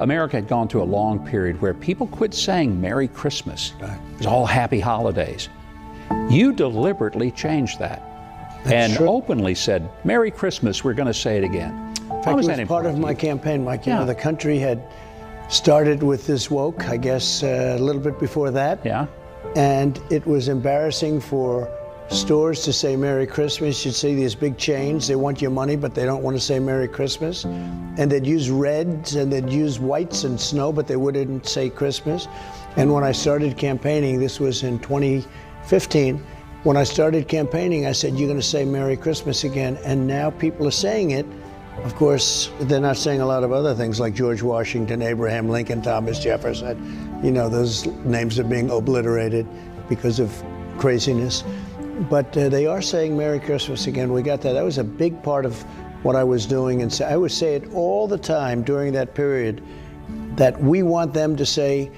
America had gone through a long period where people quit saying Merry Christmas. It was all happy holidays. You deliberately changed that and openly said, Merry Christmas, we're going to say it again. In fact, it was part of my campaign, Mike. You know, the country had started with this woke, I guess, a little bit before that. Yeah. And it was embarrassing for stores to say Merry Christmas. You'd see these big chains, they want your money, but they don't want to say Merry Christmas. And they'd use reds and they'd use whites and snow, but they wouldn't say Christmas. And when I started campaigning, this was in 2015, when I started campaigning, I said, you're going to say Merry Christmas again. And now people are saying it. Of course, they're not saying a lot of other things like George Washington, Abraham Lincoln, Thomas Jefferson. You know, those names are being obliterated because of craziness. But they are saying Merry Christmas again. We got that. That was a big part of what I was doing. And so I would say it all the time during that period, that we want them to say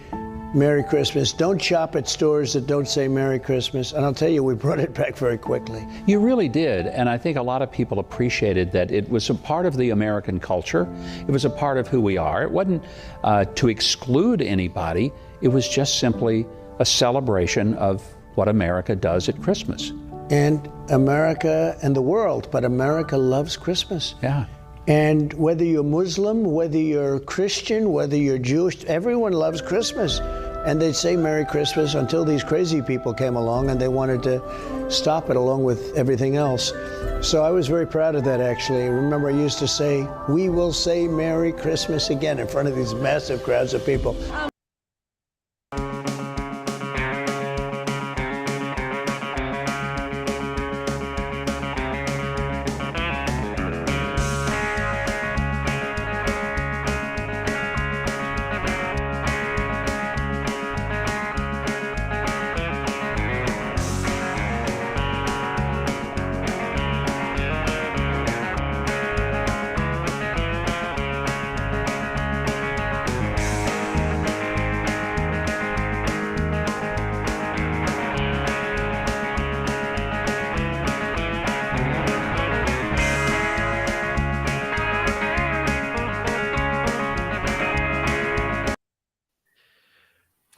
Merry Christmas. Don't shop at stores that don't say Merry Christmas. And I'll tell you, we brought it back very quickly. You really did. And I think a lot of people appreciated that it was a part of the American culture. It was a part of who we are. It wasn't to exclude anybody. It was just simply a celebration of what America does at Christmas. And America and the world, but America loves Christmas. Yeah. And whether you're Muslim, whether you're Christian, whether you're Jewish, everyone loves Christmas. And they'd say Merry Christmas until these crazy people came along and they wanted to stop it along with everything else. So I was very proud of that, actually. Remember, I used to say, we will say Merry Christmas again in front of these massive crowds of people.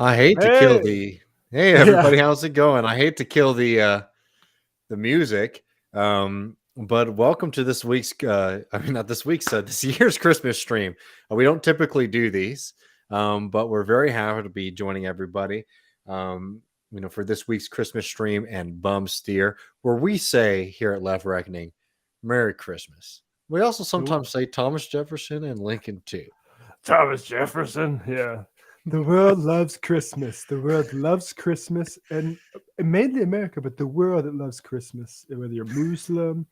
I hate to kill the hey everybody, how's it going? I hate to kill the music, but welcome to this week's not this week's this year's Christmas stream. We don't typically do these, but we're very happy to be joining everybody, for this week's Christmas stream and Bum Steer, where we say here at Left Reckoning, Merry Christmas. We also sometimes say Thomas Jefferson and Lincoln too. Thomas Jefferson, yeah. The world loves Christmas. The world loves Christmas, and mainly America, but the world that loves Christmas. Whether you're Muslim,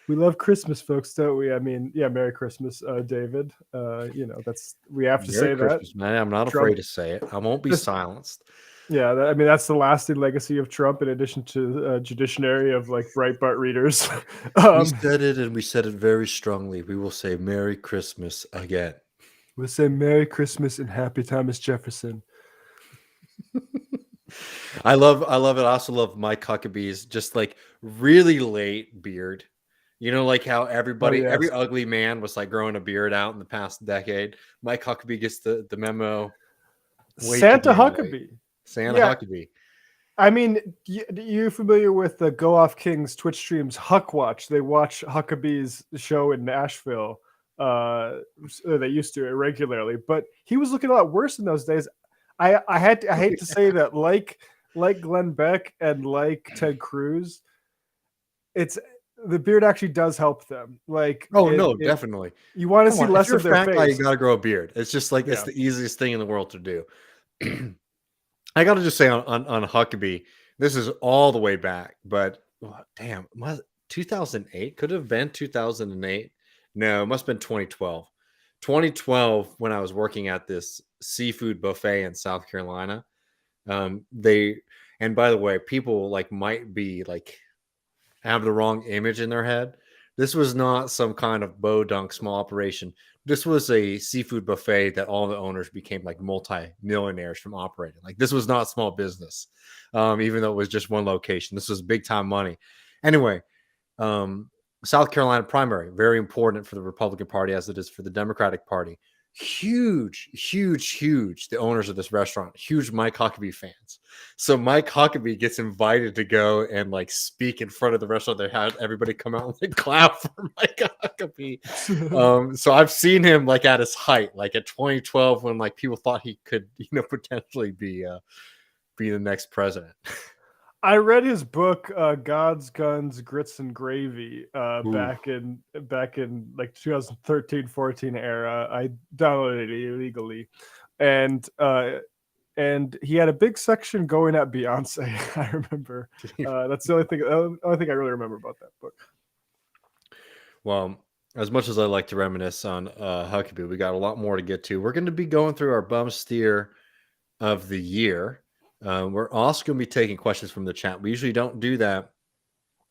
we love Christmas, folks, don't we? I mean, yeah, Merry Christmas, David. That's we have to Merry say Christmas, that. Man, I'm not afraid to say it. I won't be silenced. Yeah, that's the lasting legacy of Trump, in addition to judiciary of like Breitbart readers. We said it, and we said it very strongly. We will say Merry Christmas again. We'll say Merry Christmas and Happy Thomas Jefferson. I love it. I also love Mike Huckabee's just like really late beard. You know, like how everybody, every ugly man was like growing a beard out in the past decade. Mike Huckabee gets the memo. Santa Huckabee. Santa Huckabee. I mean, you familiar with the Go Off Kings Twitch streams Huck Watch? They watch Huckabee's show in Nashville. They used to regularly, but he was looking a lot worse in those days. I hate to say that, like Glenn Beck and like Ted Cruz, it's the beard actually does help them. Like, definitely. You want to see less of their face. Guy, you got to grow a beard. It's just like it's the easiest thing in the world to do. I got to just say on Huckabee, this is all the way back, but damn, 2008 could have been 2008. No, it must have been 2012. 2012, when I was working at this seafood buffet in South Carolina. And by the way, people like might be like have the wrong image in their head. This was not some kind of bodunk small operation. This was a seafood buffet that all the owners became like multi-millionaires from operating. Like this was not small business, even though it was just one location. This was big time money. Anyway, South Carolina primary, very important for the Republican Party as it is for the Democratic Party. huge, the owners of this restaurant, huge Mike Huckabee fans. So Mike Huckabee gets invited to go and like speak in front of the restaurant. They had everybody come out and like clap for Mike Huckabee. So I've seen him like at his height, like at 2012, when like people thought he could, potentially be the next president. I read his book, God's Guns, Grits and Gravy, back in like 2013-14 era. I downloaded it illegally, and he had a big section going at Beyonce. I remember. That's the only thing I really remember about that book. Well, as much as I like to reminisce on Huckabee, we got a lot more to get to. We're going to be going through our bum steer of the year. We're also going to be taking questions from the chat. We usually don't do that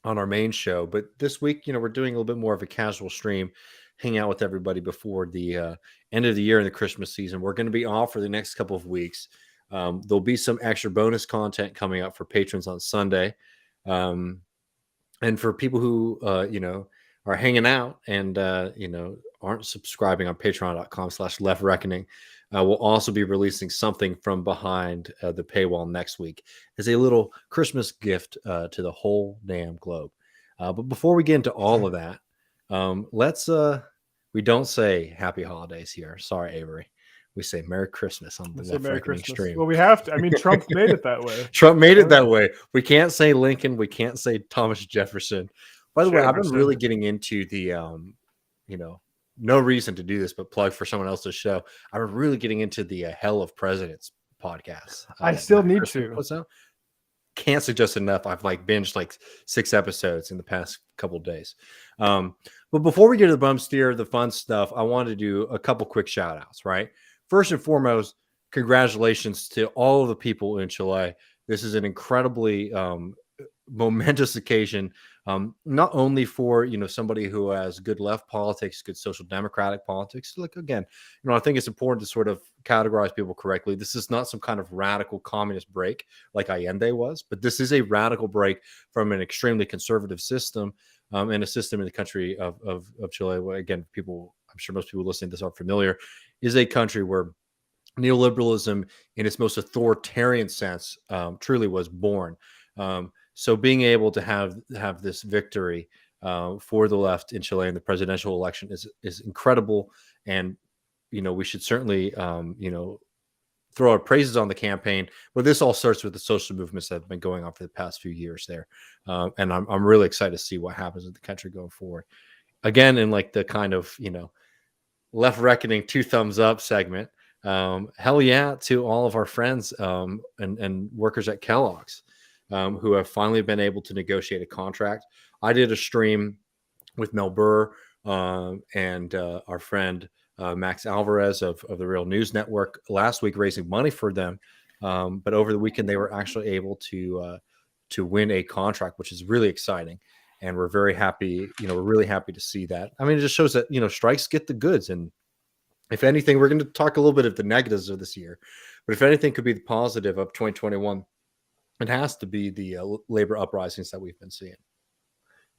on our main show, but this week, we're doing a little bit more of a casual stream, hang out with everybody before the end of the year and the Christmas season. We're going to be off for the next couple of weeks. There'll be some extra bonus content coming up for patrons on Sunday. And for people who, are hanging out and, aren't subscribing on patreon.com/leftreckoning, we'll also be releasing something from behind the paywall next week as a little Christmas gift to the whole damn globe. But before we get into all of that, we don't say happy holidays here. Sorry, Avery. We say Merry Christmas on the Left Reckoning stream. Well, we have to. I mean, Trump made it that way. Trump made it that way. We can't say Lincoln. We can't say Thomas Jefferson. By the way, I've been really getting into the, no reason to do this, but plug for someone else's show. I'm really getting into the Hell of Presidents podcast. I still need to. What's that? Can't suggest enough. I've binged 6 episodes in the past couple of days. But before we get to the bum steer, the fun stuff, I wanted to do a couple quick shout outs, right? First and foremost, congratulations to all of the people in Chile. This is an incredibly momentous occasion, not only for somebody who has good left politics, good social democratic politics. Again, I think it's important to sort of categorize people correctly. This is not some kind of radical communist break like Allende was, but this is a radical break from an extremely conservative system, and a system in the country of Chile. Again, I'm sure most people listening to this are familiar, is a country where neoliberalism in its most authoritarian sense truly was born. So being able to have this victory for the left in Chile in the presidential election is incredible, and we should certainly throw our praises on the campaign. But this all starts with the social movements that have been going on for the past few years there, and I'm really excited to see what happens in the country going forward. Again, in the kind of Left Reckoning 2 thumbs up segment. Hell yeah to all of our friends and workers at Kellogg's. Who have finally been able to negotiate a contract. I did a stream with Mel Burr and our friend Max Alvarez of the Real News Network last week, raising money for them. But over the weekend, they were actually able to win a contract, which is really exciting. And we're very happy. We're really happy to see that. I mean, it just shows that strikes get the goods. And if anything, we're going to talk a little bit of the negatives of this year. But if anything could be the positive of 2021, it has to be the labor uprisings that we've been seeing.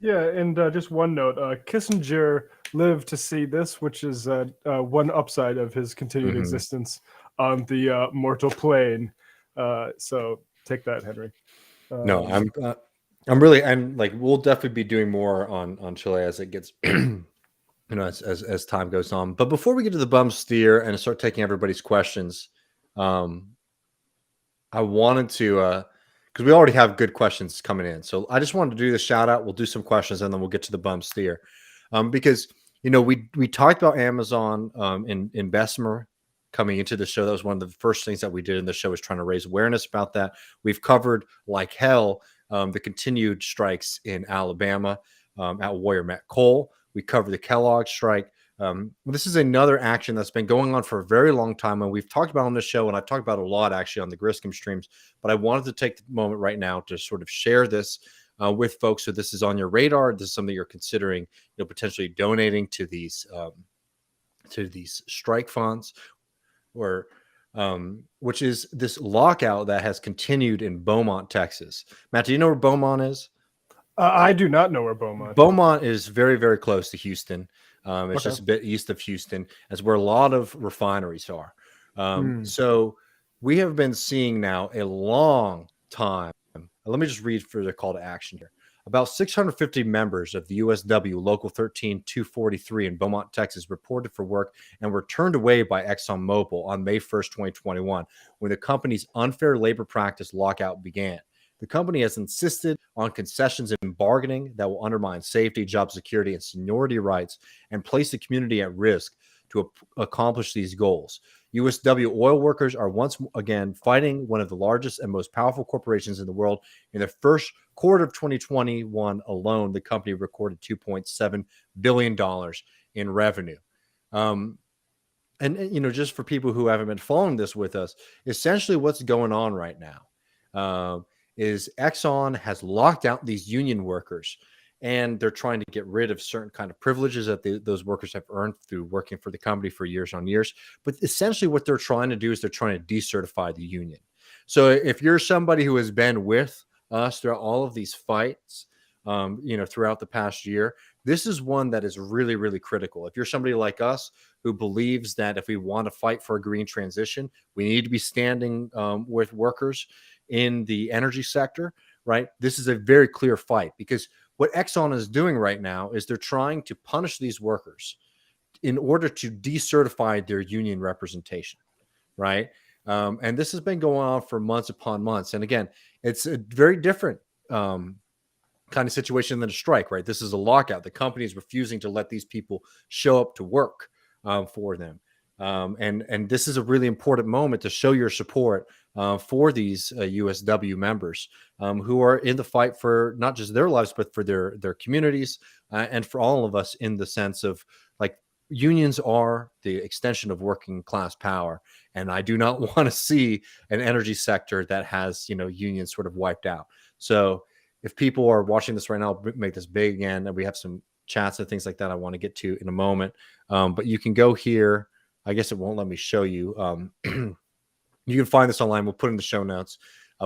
Yeah, and just one note, Kissinger lived to see this, which is one upside of his continued existence on the mortal plane. So take that, Henry. No, I'm really, and we'll definitely be doing more on Chile as it gets, as time goes on. But before we get to the bum steer and start taking everybody's questions, I wanted to. Because we already have good questions coming in. So I just wanted to do the shout out. We'll do some questions and then we'll get to the bum steer. Because, we talked about Amazon in Bessemer coming into the show. That was one of the first things that we did in the show, was trying to raise awareness about that. We've covered like hell the continued strikes in Alabama at Warrior Met Coal. We covered the Kellogg strike. This is another action that's been going on for a very long time, and we've talked about on this show, and I've talked about a lot actually on the Griscom streams, but I wanted to take the moment right now to sort of share this with folks, so this is on your radar. This is something you're considering, potentially donating to these strike funds, or which is this lockout that has continued in Beaumont, Texas. Matt, do you know where Beaumont is? I do not know where Beaumont is. Beaumont is very, very close to Houston. It's just a bit east of Houston. That's where a lot of refineries are. So we have been seeing now a long time. Let me just read for the call to action here. About 650 members of the USW Local 13243 in Beaumont, Texas, reported for work and were turned away by ExxonMobil on May 1st, 2021, when the company's unfair labor practice lockout began. The company has insisted on concessions and bargaining that will undermine safety, job security, and seniority rights and place the community at risk to accomplish these goals. USW oil workers are once again fighting one of the largest and most powerful corporations in the world. In the first quarter of 2021 alone, the company recorded $2.7 billion in revenue. And, just for people who haven't been following this with us, essentially what's going on right now is Exxon has locked out these union workers, and they're trying to get rid of certain kind of privileges that those workers have earned through working for the company for years on years. But essentially what they're trying to do is they're trying to decertify the union. So if you're somebody who has been with us throughout all of these fights, throughout the past year, this is one that is really, really critical. If you're somebody like us who believes that if we want to fight for a green transition, we need to be standing with workers in the energy sector, right? This is a very clear fight, because what Exxon is doing right now is they're trying to punish these workers in order to decertify their union representation, right? And this has been going on for months upon months. And again, it's a very different kind of situation than a strike, right? This is a lockout. The company is refusing to let these people show up to work for them. And this is a really important moment to show your support for these USW members who are in the fight for not just their lives, but for their communities and for all of us, in the sense of, like, unions are the extension of working class power. And I do not want to see an energy sector that has, unions sort of wiped out. So if people are watching this right now, I'll make this big again, and we have some chats and things like that I want to get to in a moment. But you can go here. I guess it won't let me show you. You can find this online. We'll put in the show notes.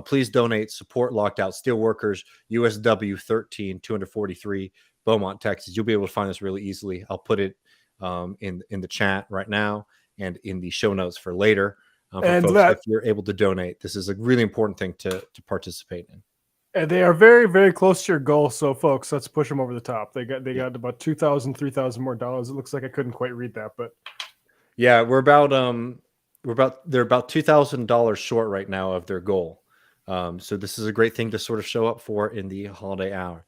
Please donate. Support locked out steelworkers. USW 13243, Beaumont, Texas. You'll be able to find this really easily. I'll put it in the chat right now and in the show notes for later. For folks, if you're able to donate, this is a really important thing to participate in. And they are very, very close to your goal. So, folks, let's push them over the top. They got about $2,000, $3,000 more dollars. It looks like I couldn't quite read that, but yeah, they're about $2,000 short right now of their goal. So this is a great thing to sort of show up for in the holiday hour.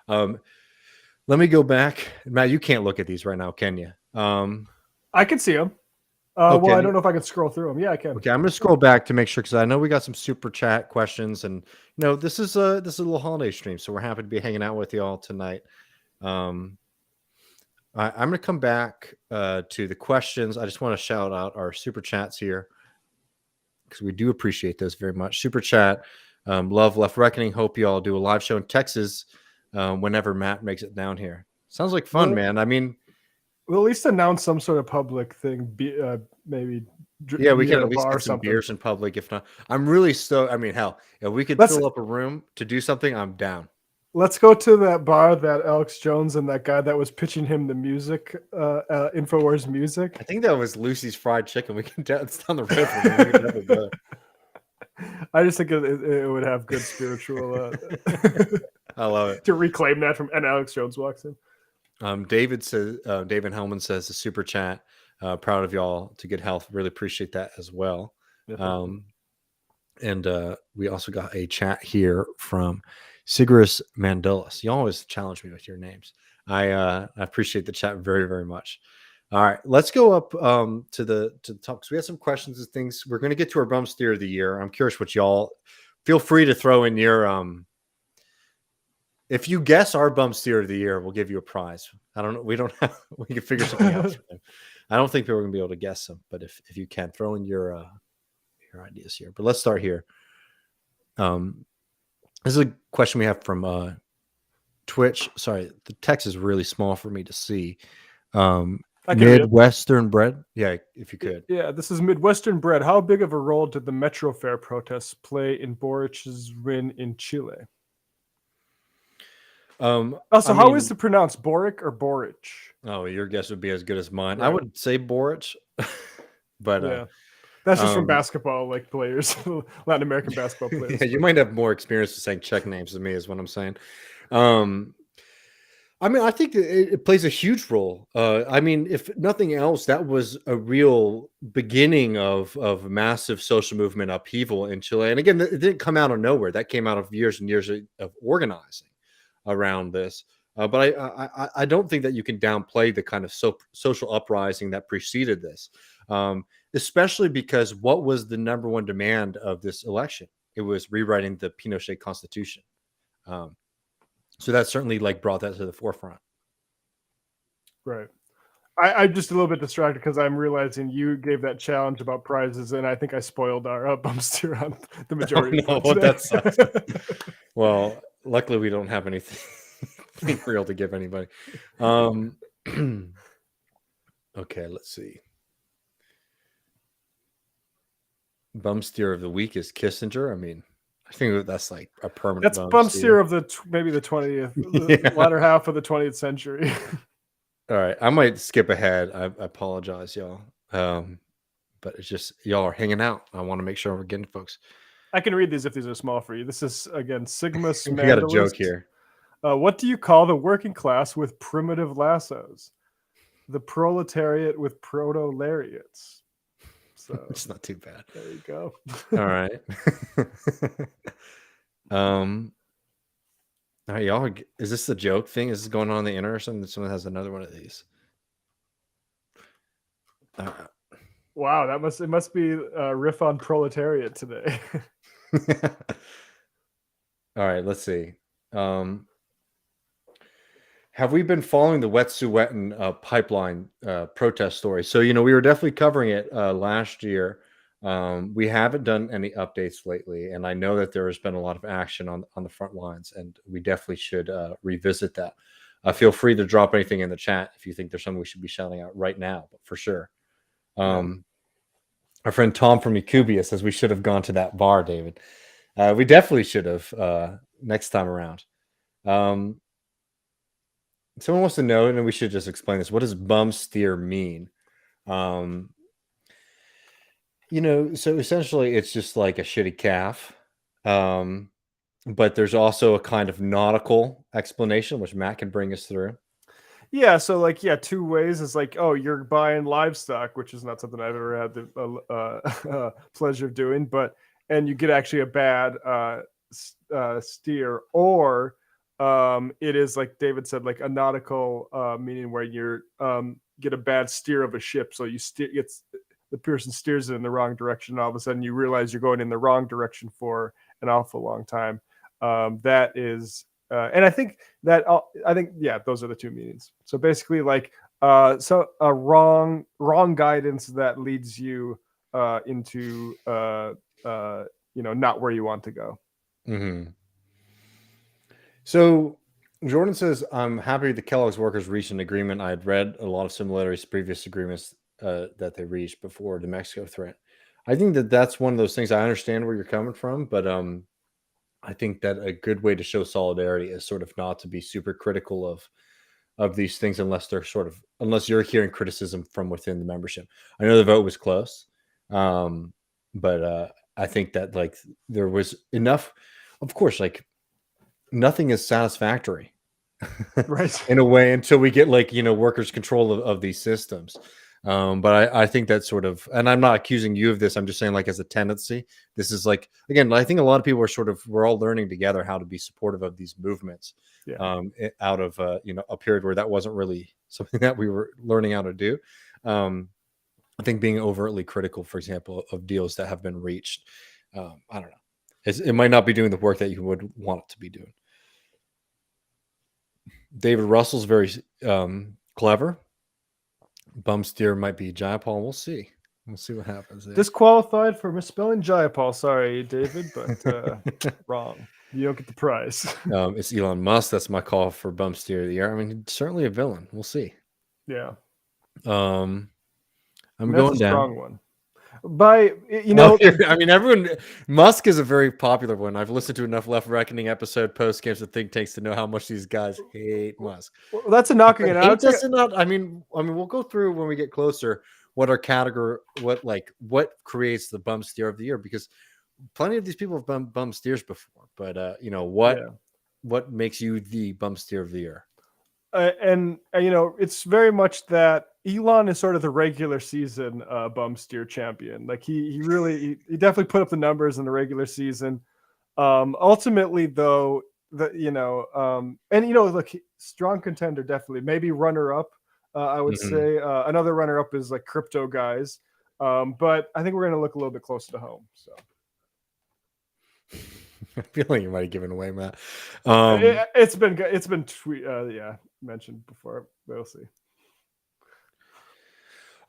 Let me go back. Matt, you can't look at these right now, can you? I can see them. Well, I don't know if I can scroll through them. Yeah, I can. Okay, I'm going to scroll back to make sure, because I know we got some super chat questions, and this is a little holiday stream, so we're happy to be hanging out with you all tonight. I'm going to come back to the questions. I just want to shout out our super chats here, because we do appreciate those very much. Super chat, Love Left Reckoning. Hope you all do a live show in Texas whenever Matt makes it down here. Sounds like fun, man. I mean, we'll at least announce some sort of public thing. Maybe. Yeah, we can at least get some beers in public. If not, I'm really stoked. I mean, hell, if we could fill up a room to do something, I'm down. Let's go to that bar that Alex Jones and that guy that was pitching him the music, InfoWars music. I think that was Lucy's Fried Chicken. We can it's down the road. I just think it would have good spiritual. I love it. To reclaim that from, and Alex Jones walks in. David Hellman says a super chat. Proud of y'all to good health. Really appreciate that as well. And we also got a chat here from Sigurus Mandelis. You always challenge me with your names. I appreciate the chat very, very much. All right, let's go up to the top, because we have some questions and things. We're going to get to our bum steer of the year. I'm curious what y'all feel free to throw in your if you guess our bum steer of the year, we'll give you a prize. I don't know. We can figure something out for them. I don't think people are going to be able to guess them, but if you can, throw in your ideas here. But let's start here. This is a question we have from Twitch. Sorry, the text is really small for me to see. Midwestern Bread. Yeah, if you could. Yeah, this is Midwestern Bread. How big of a role did the Metro Fair protests play in Boric's win in Chile? Also, how is it pronounced? Boric or Boric? Oh, your guess would be as good as mine. Right. I would say Boric, but yeah, that's just from basketball, like players, Latin American basketball players. Yeah, you might have more experience with saying Czech names than me, is what I'm saying. I mean, I think it plays a huge role. I mean, if nothing else, that was a real beginning of massive social movement upheaval in Chile. And again, it didn't come out of nowhere. That came out of years and years of organizing around this. But I don't think that you can downplay the kind of social uprising that preceded this, especially because what was the number one demand of this election? It was rewriting the Pinochet Constitution. So that certainly like brought that to the forefront. Right. I'm just a little bit distracted because I'm realizing you gave that challenge about prizes, and I think I spoiled our bump steer on the majority. Oh, no, that sucks. Well, luckily we don't have anything real to give anybody. Okay, let's see. Bum steer of the week is Kissinger. I mean, I think that's like a permanent. That's bum steer of maybe the 20th, latter half of the 20th century. All right, I might skip ahead. I apologize, y'all. But it's just y'all are hanging out. I want to make sure we're getting folks. I can read these if these are small for you. This is again Sigma. We got a joke here. What do you call the working class with primitive lassos? The proletariat with proto-lariats. So it's not too bad. There you go. All right. All right, y'all. Is this the joke thing? Is this going on the internet or something? Someone has another one of these. Wow, it must be a riff on proletariat today. All right, let's see. Have we been following the Wet'suwet'en pipeline protest story? So, we were definitely covering it last year. We haven't done any updates lately, and I know that there has been a lot of action on the front lines, and we definitely should revisit that. Feel free to drop anything in the chat if you think there's something we should be shouting out right now, but for sure. Our friend Tom from Ecubia says we should have gone to that bar, David. We definitely should have next time around. Someone wants to know, and we should just explain this. What does bum steer mean? So essentially it's just like a shitty calf. But there's also a kind of nautical explanation, which Matt can bring us through. Yeah, so two ways. It's like, oh, you're buying livestock, which is not something I've ever had the pleasure of doing, and you get actually a bad steer, or it is like David said, like a nautical meaning where you're get a bad steer of a ship. So the person steers it in the wrong direction, and all of a sudden you realize you're going in the wrong direction for an awful long time. That is, and I think those are the two meanings. So basically, like so a wrong guidance that leads you into not where you want to go. Mm-hmm. So Jordan says, I'm happy the Kellogg's workers reached an agreement. I had read a lot of similarities to previous agreements that they reached before the Mexico threat. I think that's one of those things. I understand where you're coming from, but I think that a good way to show solidarity is sort of not to be super critical of these things unless you're hearing criticism from within the membership. I know the vote was close, but I think that like there was enough. Of course, like nothing is satisfactory, right? In a way until we get workers' control of these systems. But I think that sort of, and I'm not accusing you of this. I'm just saying, like, as a tendency, this is like, again, I think a lot of people we're all learning together how to be supportive of these movements. Yeah. Out of a period where that wasn't really something that we were learning how to do. I think being overtly critical, for example, of deals that have been reached, I don't know, it might not be doing the work that you would want it to be doing. David Russell's very clever. Bum steer might be Jayapal. We'll see. We'll see what happens there. Disqualified for misspelling Jayapal. Sorry, David, but wrong. You don't get the prize. It's Elon Musk. That's my call for bum steer of the year. I mean, certainly a villain. We'll see. Yeah. I'm that's going a down. strong one. I mean, everyone. Musk is a very popular one. I've listened to enough Left Reckoning episode post games of think tanks to know how much these guys hate Musk. Well, that's a knocking But it out. hate doesn't not. I mean, we'll go through when we get closer what our category, what creates the bum steer of the year, because plenty of these people have bum steers before. But what makes you the bum steer of the year? And it's very much that Elon is sort of the regular season bum steer champion. Like he definitely put up the numbers in the regular season. Ultimately, though, look, strong contender definitely, maybe runner up. I would say another runner up is like crypto guys, but I think we're going to look a little bit closer to home. So. I feel like you might have given away, Matt. It's been mentioned before. We'll see.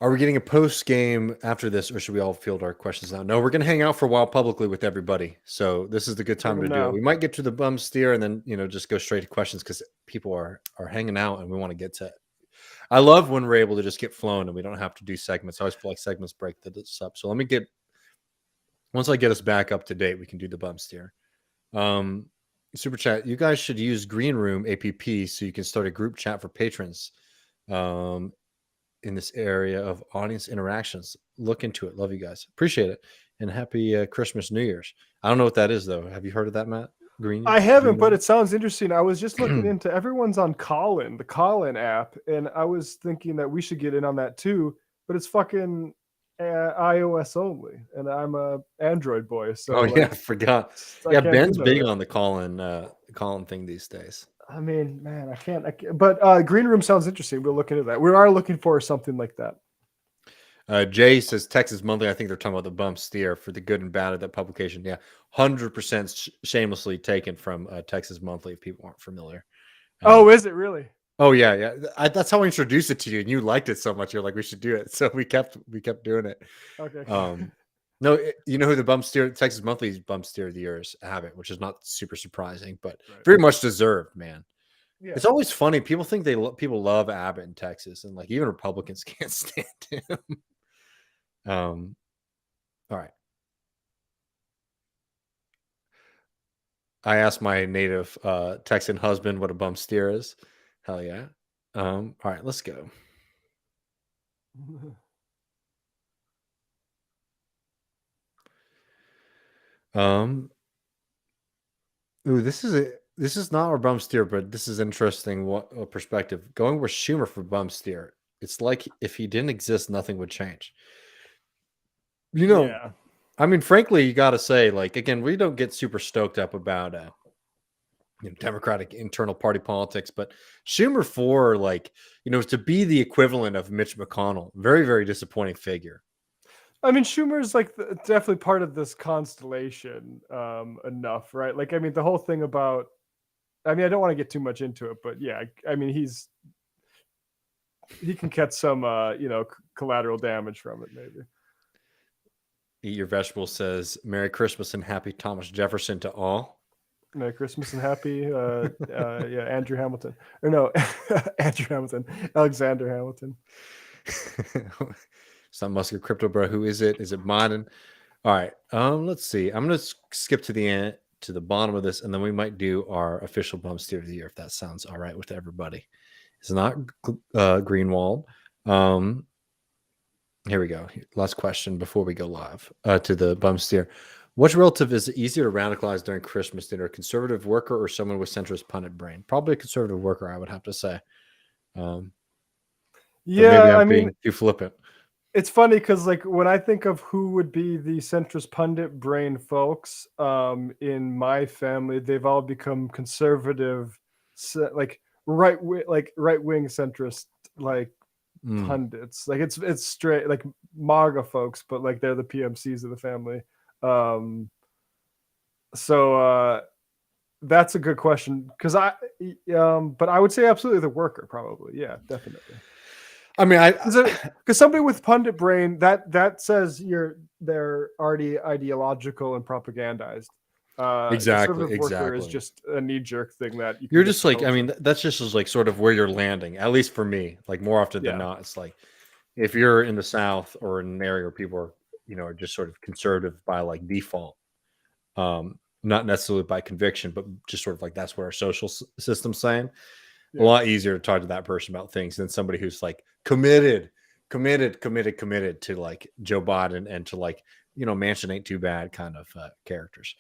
Are we getting a post game after this, or should we all field our questions now? No, we're going to hang out for a while publicly with everybody. So this is the good time to do it. We might get to the bum steer and then just go straight to questions, because people are hanging out and we want to get to it. I love when we're able to just get flown and we don't have to do segments. I always feel like segments break this up. So once I get us back up to date, we can do the bum steer. Super chat, you guys should use Green Room app so you can start a group chat for patrons in this area of audience interactions. Look into it. Love you guys. Appreciate it. And happy Christmas, New Year's. I don't know what that is, though. Have you heard of that, Matt? I haven't, but it sounds interesting. I was just looking into, everyone's on Callin, the Callin app, and I was thinking that we should get in on that too, but it's fucking iOS only, and I'm a Android boy. So I forgot. Yeah, Ben's big on the Callin thing these days. I mean, man, I can't. But Green Room sounds interesting. We'll look into that. We are looking for something like that. Jay says Texas Monthly. I think they're talking about the bump steer for the good and bad of that publication. Yeah, 100% shamelessly taken from Texas Monthly. If people aren't familiar. Is it really? Oh yeah. That's how I introduced it to you, and you liked it so much. You're like, we should do it. So we kept doing it. Okay. No, you know who the Texas Monthly's bump steer of the year is? Abbott, which is not super surprising, but very much deserved, man. Yeah. It's always funny. People think people love Abbott in Texas, and like even Republicans can't stand him. All right. I asked my native Texan husband what a bump steer is. Hell yeah. All right, let's go. This is not our bum steer, but this is interesting. What perspective? Going with Schumer for bum steer. It's like if he didn't exist, nothing would change. Yeah. I mean, frankly, you got to say, like, again, we don't get super stoked up about Democratic internal party politics, but Schumer for to be the equivalent of Mitch McConnell, very, very disappointing figure. I mean, Schumer's definitely part of this constellation enough, right? Like, I mean, the whole thing about, I mean, I don't want to get too much into it, but yeah, I mean, he can catch some, collateral damage from it, maybe. Eat Your Vegetables says, Merry Christmas and Happy Thomas Jefferson to all. Merry Christmas and happy, Andrew Hamilton. Or no, Andrew Hamilton. Alexander Hamilton. It's not Musk or Crypto Bro. Who is it? Is it Biden? All right. Let's see. I'm going to skip to the end, to the bottom of this, and then we might do our official bum steer of the year, if that sounds all right with everybody. It's not Greenwald. Here we go. Last question before we go live to the bum steer. Which relative is easier to radicalize during Christmas dinner? A conservative worker or someone with centrist pundit brain? Probably a conservative worker, I would have to say. Maybe I'm being too flippant. It's funny because, like, when I think of who would be the centrist pundit brain folks in my family, they've all become conservative, right wing centrist, pundits. Like it's straight like MAGA folks, but like they're the PMCs of the family. So that's a good question because but I would say absolutely the worker, probably. Yeah, definitely. I mean, because somebody with pundit brain that says they're already ideological and propagandized. Exactly. Worker is just a knee-jerk thing that you're just like. I mean, that's just like sort of where you're landing. At least for me, like more often than not, it's like if you're in the South or in an area where people are, are just sort of conservative by like default, not necessarily by conviction, but just sort of like that's what our social system's saying. A lot easier to talk to that person about things than somebody who's like committed to like Joe Biden and to like, Manchin ain't too bad kind of characters.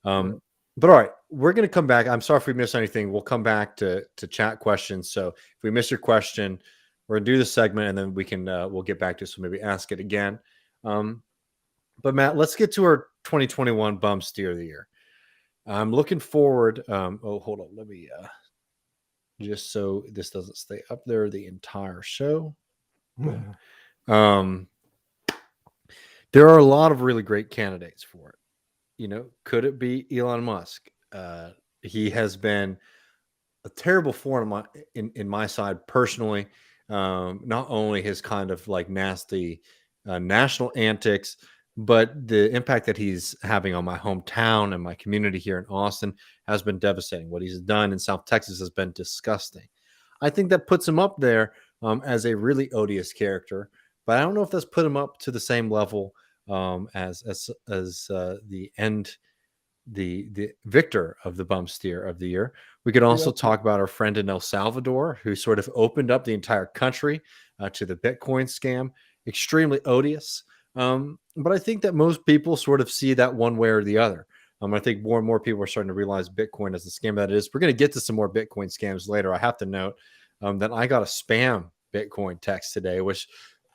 But all right, we're going to come back. I'm sorry if we missed anything. We'll come back to chat questions. So if we miss your question, we're going to do the segment and then we can, we'll get back to it. So maybe ask it again. But Matt, let's get to our 2021 Bum Steer of the Year. I'm looking forward. Hold on. Let me, just so this doesn't stay up there the entire show. There are a lot of really great candidates for it. Could it be Elon Musk? He has been a terrible form in my side personally. Not only his kind of like nasty national antics, but the impact that he's having on my hometown and my community here in Austin has been devastating. What he's done in South Texas has been disgusting. I think that puts him up there as a really odious character, but I don't know if that's put him up to the same level as the victor of the Bum Steer of the Year. We could also talk about our friend in El Salvador, who sort of opened up the entire country to the Bitcoin scam. Extremely odious. But I think that most people sort of see that one way or the other. I think more and more people are starting to realize Bitcoin as the scam that it is. We're going to get to some more Bitcoin scams later. I have to note that I got a spam Bitcoin text today, which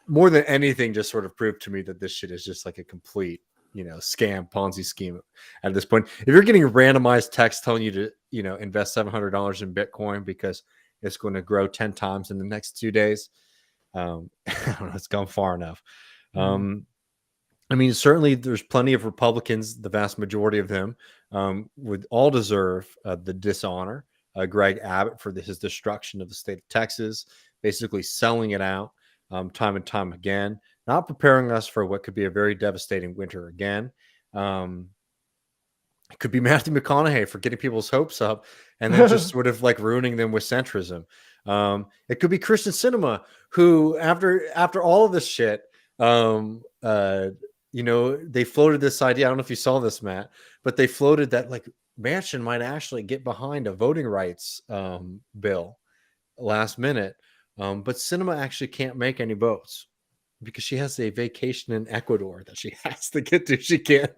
more than anything just sort of proved to me that this shit is just like a complete, scam, Ponzi scheme at this point. If you're getting randomized text telling you to, invest $700 in Bitcoin because it's going to grow 10 times in the next 2 days, I don't know, it's gone far enough. I mean, certainly there's plenty of Republicans, the vast majority of them would all deserve the dishonor. Greg Abbott for his destruction of the state of Texas, basically selling it out time and time again, not preparing us for what could be a very devastating winter again. It could be Matthew McConaughey for getting people's hopes up and then just sort of like ruining them with centrism. It could be Christian Cinema, who after all of this shit, they floated this idea. I don't know if you saw this, Matt, but they floated that like Manchin might actually get behind a voting rights bill last minute. But Cinema actually can't make any votes because she has a vacation in Ecuador that she has to get to. She can't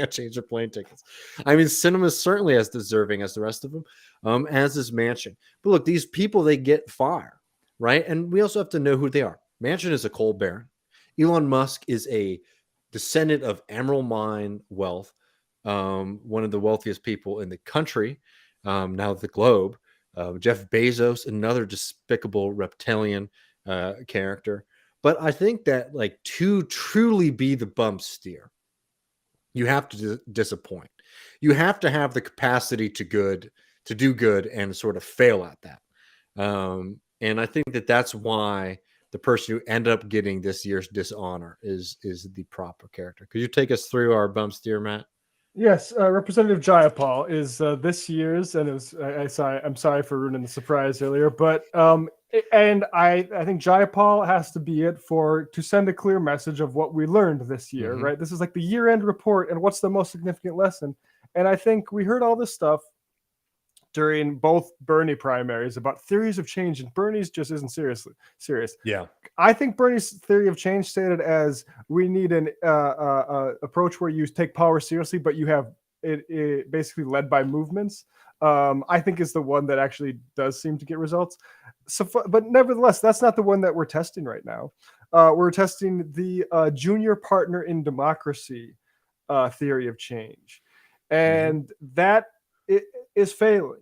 change her plane tickets. I mean, Cinema is certainly as deserving as the rest of them, as is Manchin. But look, these people, they get fire, right? And we also have to know who they are. Manchin is a coal baron. Elon Musk is a descendant of emerald mine wealth, one of the wealthiest people in the country, now the globe. Jeff Bezos, another despicable reptilian character. But I think that like to truly be the Bum Steer, you have to disappoint. You have to have the capacity to do good and sort of fail at that. And I think that that's why the person who ended up getting this year's dishonor is the proper character. Could you take us through our Bum Steer, Matt? Yes, Representative Jayapal is this year's, and it was. I'm sorry for ruining the surprise earlier, but and I think Jayapal has to be it to send a clear message of what we learned this year, right? This is like the year-end report, and what's the most significant lesson? And I think we heard all this stuff during both Bernie primaries about theories of change, and Bernie's just isn't serious. Yeah. I think Bernie's theory of change stated as we need an approach where you take power seriously, but you have it basically led by movements. I think is the one that actually does seem to get results. So, but nevertheless, that's not the one that we're testing right now. We're testing the junior partner in democracy theory of change, and that is failing.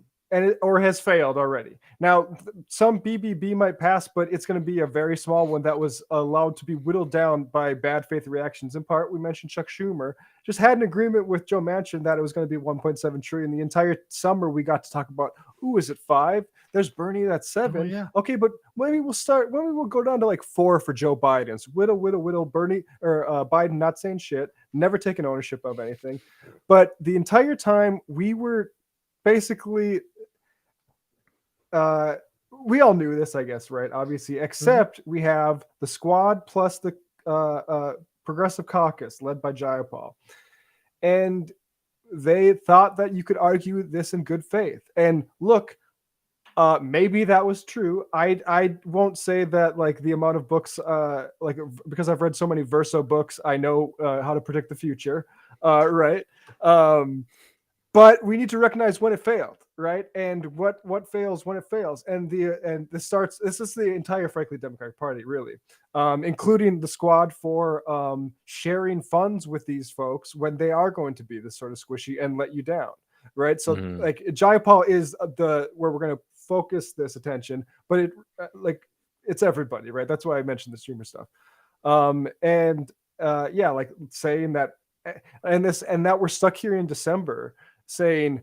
Or has failed already. Now, some BBB might pass, but it's going to be a very small one that was allowed to be whittled down by bad faith reactions. In part, we mentioned Chuck Schumer just had an agreement with Joe Manchin that it was going to be 1.7 trillion. The entire summer, we got to talk about, is it 5? There's Bernie, that's 7. Oh, yeah. Okay, but maybe we'll go down to like 4 for Joe Biden. So whittle, Bernie or Biden not saying shit, never taking ownership of anything. But the entire time we were basically we all knew this, I guess, right? Obviously, except we have the squad plus the Progressive Caucus led by Jayapal. And they thought that you could argue this in good faith. And look, maybe that was true. I won't say that like the amount of books, like because I've read so many Verso books, I know how to predict the future, right? But we need to recognize when it failed, right? And what fails when it fails. And this is the entire, frankly, Democratic Party, really, including the squad for sharing funds with these folks when they are going to be this sort of squishy and let you down, right? So like Jayapal is where we're going to focus this attention, but it's everybody, right? That's why I mentioned the Schumer stuff. Like saying that, and that we're stuck here in December saying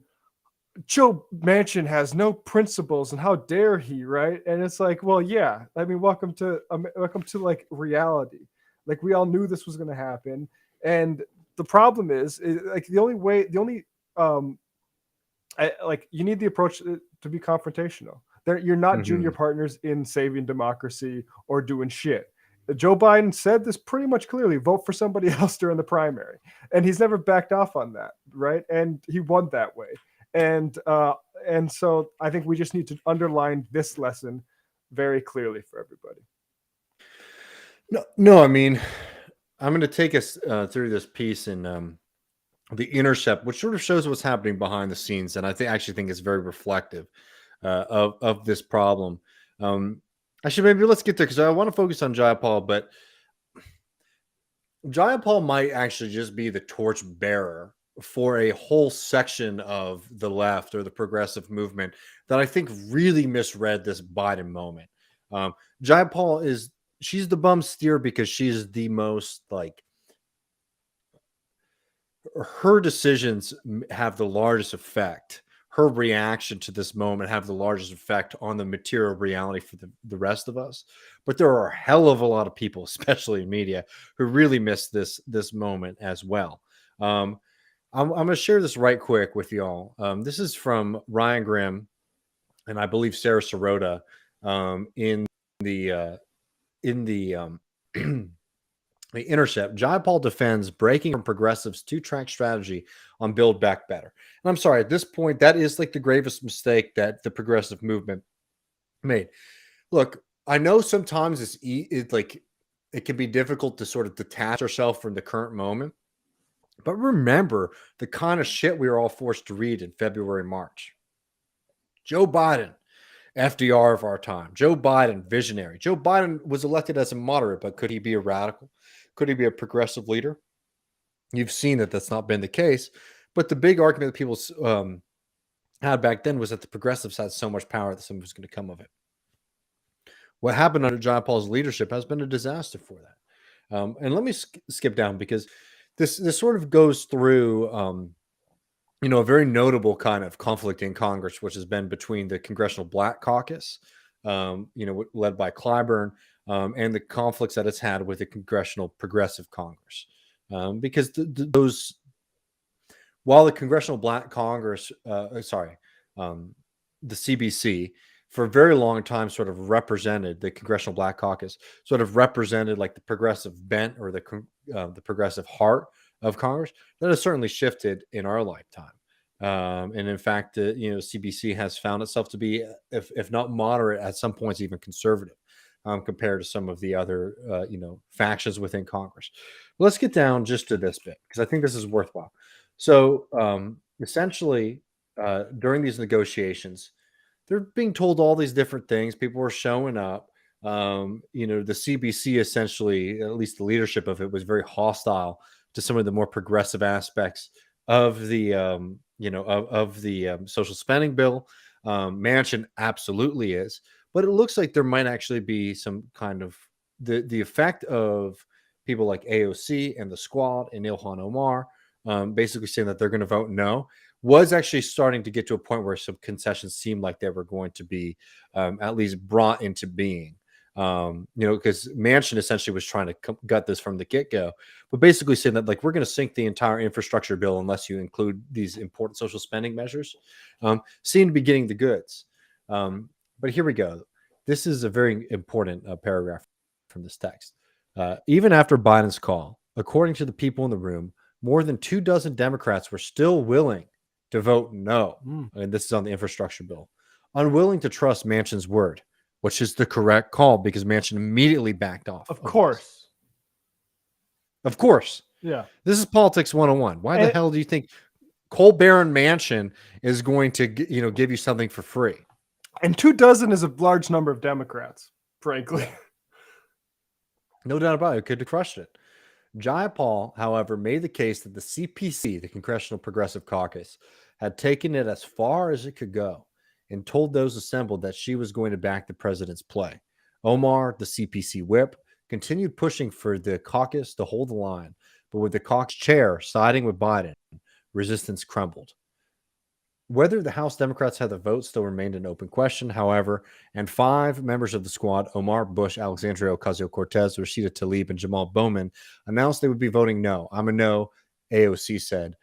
Joe Manchin has no principles and how dare he, right? And it's like, well, yeah, I mean, welcome to like reality. Like we all knew this was going to happen, and the problem is like you need the approach to be confrontational. You're not junior partners in saving democracy or doing shit. Joe Biden said this pretty much clearly: vote for somebody else during the primary, and he's never backed off on that, right? And he won that way. And so I think we just need to underline this lesson very clearly for everybody. No, I mean, I'm going to take us through this piece in The Intercept, which sort of shows what's happening behind the scenes, and I actually think it's very reflective of this let's get there because I want to focus on Jayapal, but Jayapal might actually just be the torch bearer for a whole section of the left or the progressive movement that I think really misread this Biden moment. Jayapal she's the bum steer because she's the most like, her decisions have the largest effect. Her reaction to this moment have the largest effect on the material reality for the rest of us. But there are a hell of a lot of people, especially in media, who really miss this moment as well. I'm going to share this right quick with y'all. This is from Ryan Grimm and I believe Sarah Sirota in the The Intercept. Jayapal defends breaking from progressives' two-track strategy on Build Back Better. And I'm sorry, at this point, that is like the gravest mistake that the progressive movement made. Look, I know sometimes it can be difficult to sort of detach ourselves from the current moment, but remember the kind of shit we were all forced to read in February, March. Joe Biden, FDR of our time. Joe Biden, visionary. Joe Biden was elected as a moderate, but could he be a radical? Could he be a progressive leader? You've seen that that's not been the case. But the big argument that people had back then was that the progressives had so much power that something was going to come of it. What happened under Jayapal's leadership has been a disaster for that. And let me skip down because this sort of goes through a very notable kind of conflict in Congress, which has been between the Congressional Black Caucus, led by Clyburn, and the conflicts that it's had with the Congressional Progressive Congress. Because while the Congressional Black Congress, the CBC, for a very long time sort of represented the Congressional Black Caucus, sort of represented like the progressive bent or the progressive heart of Congress. That has certainly shifted in our lifetime. And in fact, CBC has found itself to be, if not moderate, at some points even conservative compared to some of the other, factions within Congress. But let's get down just to this bit because I think this is worthwhile. So essentially, during these negotiations, they're being told all these different things. People were showing up. The CBC essentially, at least the leadership of it, was very hostile to some of the more progressive aspects of the social spending bill. Manchin absolutely is, but it looks like there might actually be some kind of the effect of people like AOC and the Squad and Ilhan Omar basically saying that they're going to vote no was actually starting to get to a point where some concessions seemed like they were going to be at least brought into being. Because Manchin essentially was trying to gut this from the get-go, but basically saying that like we're going to sink the entire infrastructure bill unless you include these important social spending measures. Seem to be getting the goods. But here we go. This is a very important paragraph from this text. Even after Biden's call, according to the people in the room, more than 24 Democrats were still willing to vote no. And this is on the infrastructure bill. Unwilling to trust Manchin's word, which is the correct call because Manchin immediately backed off. Of course. Of course. Yeah. This is politics 101. Why the hell do you think Colbert and Manchin is going to, give you something for free? And 24 is a large number of Democrats, frankly. No doubt about it. It could have crushed it. Jayapal, however, made the case that the CPC, the Congressional Progressive Caucus, had taken it as far as it could go and told those assembled that she was going to back the president's play. Omar, the CPC whip, continued pushing for the caucus to hold the line, but with the caucus chair siding with Biden, resistance crumbled. Whether the House Democrats had the vote still remained an open question, however, and 5 members of the squad, Omar, Bush, Alexandria Ocasio-Cortez, Rashida Tlaib, and Jamal Bowman, announced they would be voting no. I'm a no, AOC said.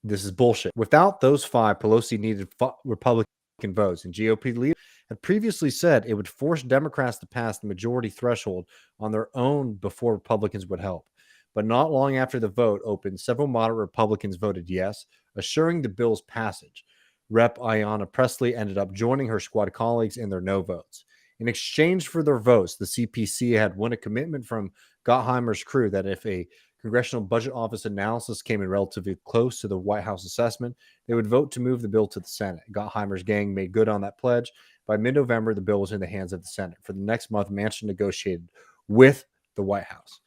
This is bullshit. Without those 5, Pelosi needed Republican votes, and GOP leaders had previously said it would force Democrats to pass the majority threshold on their own before Republicans would help. But not long after the vote opened, several moderate Republicans voted yes, assuring the bill's passage. Rep. Ayanna Pressley ended up joining her squad colleagues in their no votes. In exchange for their votes, the CPC had won a commitment from Gottheimer's crew that if a Congressional Budget Office analysis came in relatively close to the White House assessment, they would vote to move the bill to the Senate. Gottheimer's gang made good on that pledge. By mid-November, the bill was in the hands of the Senate. For the next month, Manchin negotiated with the White House.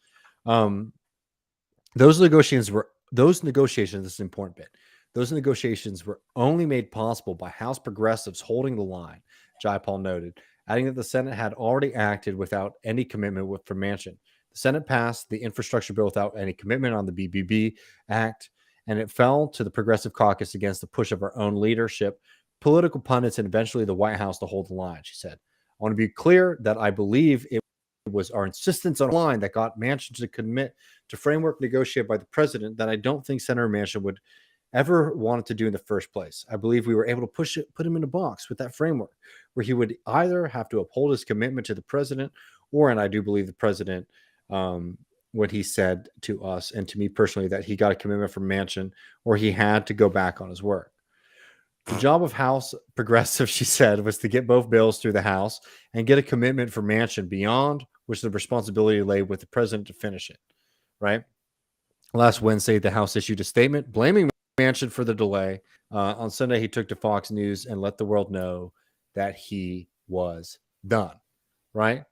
Those negotiations, this is an important bit. Those negotiations were only made possible by House progressives holding the line, Jayapal noted, adding that the Senate had already acted without any commitment from Manchin. The Senate passed the infrastructure bill without any commitment on the BBB Act, and it fell to the Progressive Caucus against the push of our own leadership, political pundits, and eventually the White House to hold the line, she said. I want to be clear that I believe it was our insistence on the line that got Manchin to commit to framework negotiated by the president that I don't think Senator Manchin would ever wanted to do in the first place. I believe we were able to put him in a box with that framework where he would either have to uphold his commitment to the president or, and I do believe the president, what he said to us and to me personally, that he got a commitment from Manchin or he had to go back on his word. The job of House progressive, she said, was to get both bills through the House and get a commitment from Manchin beyond which the responsibility lay with the president to finish it, right? Last Wednesday, the House issued a statement blaming Manchin for the delay. On Sunday, he took to Fox News and let the world know that he was done, right?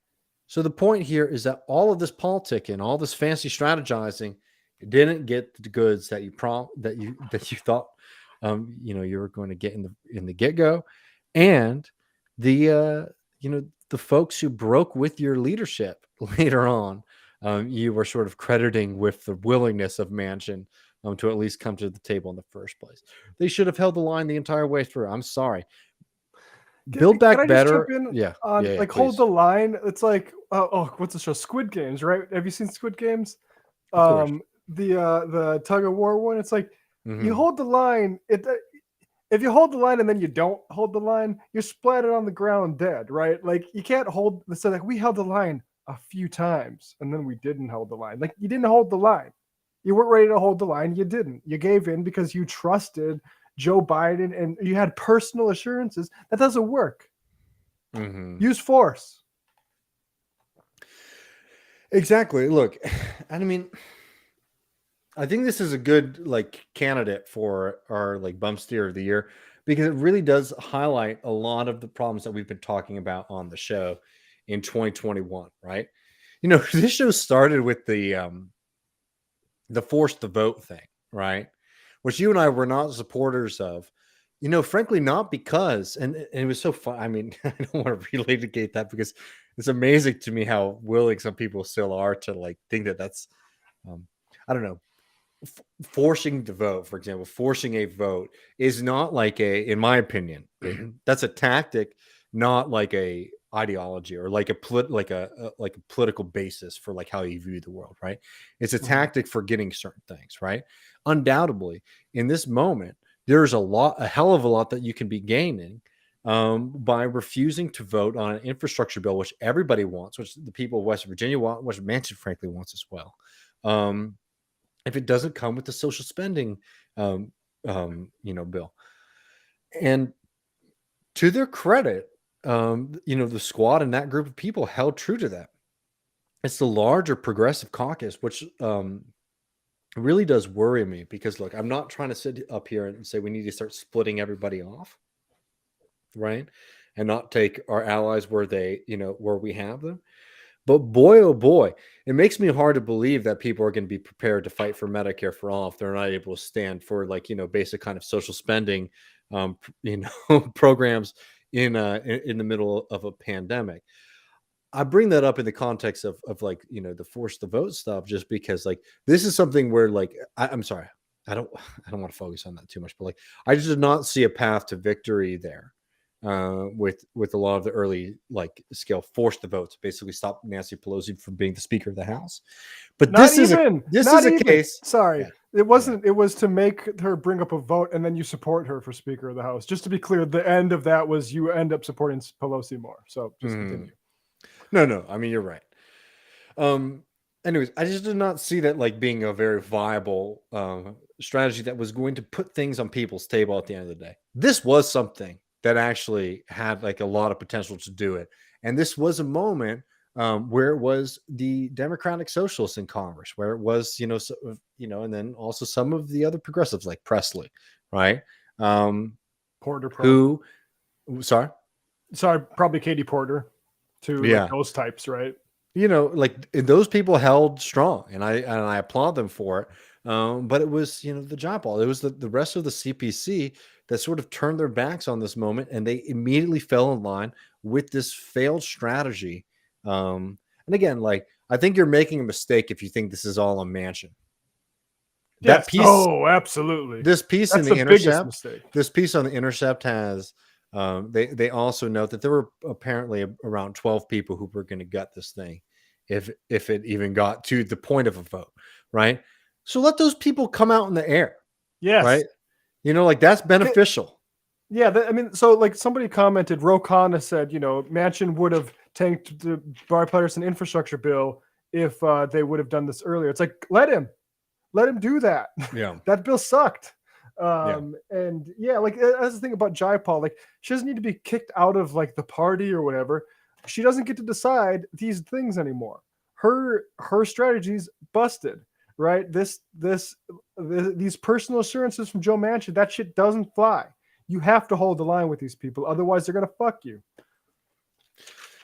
So the point here is that all of this politicking, all this fancy strategizing, didn't get the goods that you thought you were going to get in the get-go, and the folks who broke with your leadership later on, you were sort of crediting with the willingness of Manchin to at least come to the table in the first place. They should have held the line the entire way through. I'm sorry. Build Back Better. Hold the line. It's like, what's the show? Squid Games, right? Have you seen Squid Games? The tug of war one. It's like, you hold the line. If you hold the line and then you don't hold the line, you're splattered on the ground dead, right? Like you can't hold. So like we held the line a few times and then we didn't hold the line. Like you didn't hold the line. You weren't ready to hold the line. You didn't. You gave in because you trusted Joe Biden and you had personal assurances. That doesn't work. Use force. Exactly. Look, I mean, I think this is a good candidate for our bum steer of the year because it really does highlight a lot of the problems that we've been talking about on the show in 2021, right? This show started with the force the vote thing, right? Which you and I were not supporters of, frankly, not because, and it was so fun. I mean, I don't want to relitigate that because it's amazing to me how willing some people still are to think that that's, I don't know, forcing the vote, for example, forcing a vote is not in my opinion, that's a tactic, not like a ideology or like a political basis for how you view the world, right? It's a tactic for getting certain things, right? Undoubtedly, in this moment, there's a hell of a lot that you can be gaining by refusing to vote on an infrastructure bill, which everybody wants, which the people of West Virginia want, which Manchin frankly wants as well. if it doesn't come with the social spending, bill. And to their credit, the squad and that group of people held true to that. It's the larger progressive caucus, which really does worry me, because look, I'm not trying to sit up here and say we need to start splitting everybody off, right? And not take our allies where where we have them. But boy, oh boy, it makes me hard to believe that people are going to be prepared to fight for Medicare for all if they're not able to stand for basic kind of social spending, programs in the middle of a pandemic. I bring that up in the context of the force to vote stuff, just because this is something where I'm sorry, I don't want to focus on that too much, but I just did not see a path to victory there with a lot of the early scale force to vote to basically stop Nancy Pelosi from being the Speaker of the House. But this is a case. Sorry, Yeah. it wasn't. Yeah. It was to make her bring up a vote and then you support her for Speaker of the House. Just to be clear, the end of that was you end up supporting Pelosi more. So just continue. No. I mean, you're right. Anyways, I just did not see that being a very viable strategy that was going to put things on people's table at the end of the day. This was something that actually had a lot of potential to do it. And this was a moment where it was the Democratic Socialists in Congress, where it was, and then also some of the other progressives like Presley, right? Porter, sorry, probably Katie Porter, too. Those types, right? Those people held strong, and I applaud them for it. But it was, the job ball. It was the rest of the CPC that sort of turned their backs on this moment, and they immediately fell in line with this failed strategy. And again, I think you're making a mistake if you think this is all a Manchin. Yes. That piece, absolutely. This piece in the Intercept, this piece on the Intercept has. They also note that there were apparently around 12 people who were going to gut this thing if it even got to the point of a vote, right? So let those people come out in the air. Yes. Right? That's beneficial. So somebody commented, Ro Khanna said, Manchin would have tanked the bipartisan infrastructure bill if they would have done this earlier. It's let him do that. Yeah. That bill sucked. And that's the thing about Jayapal. She doesn't need to be kicked out of the party or whatever. She doesn't get to decide these things anymore. Her strategy's busted, right? These personal assurances from Joe Manchin, that shit doesn't fly. You have to hold the line with these people, otherwise they're gonna fuck you.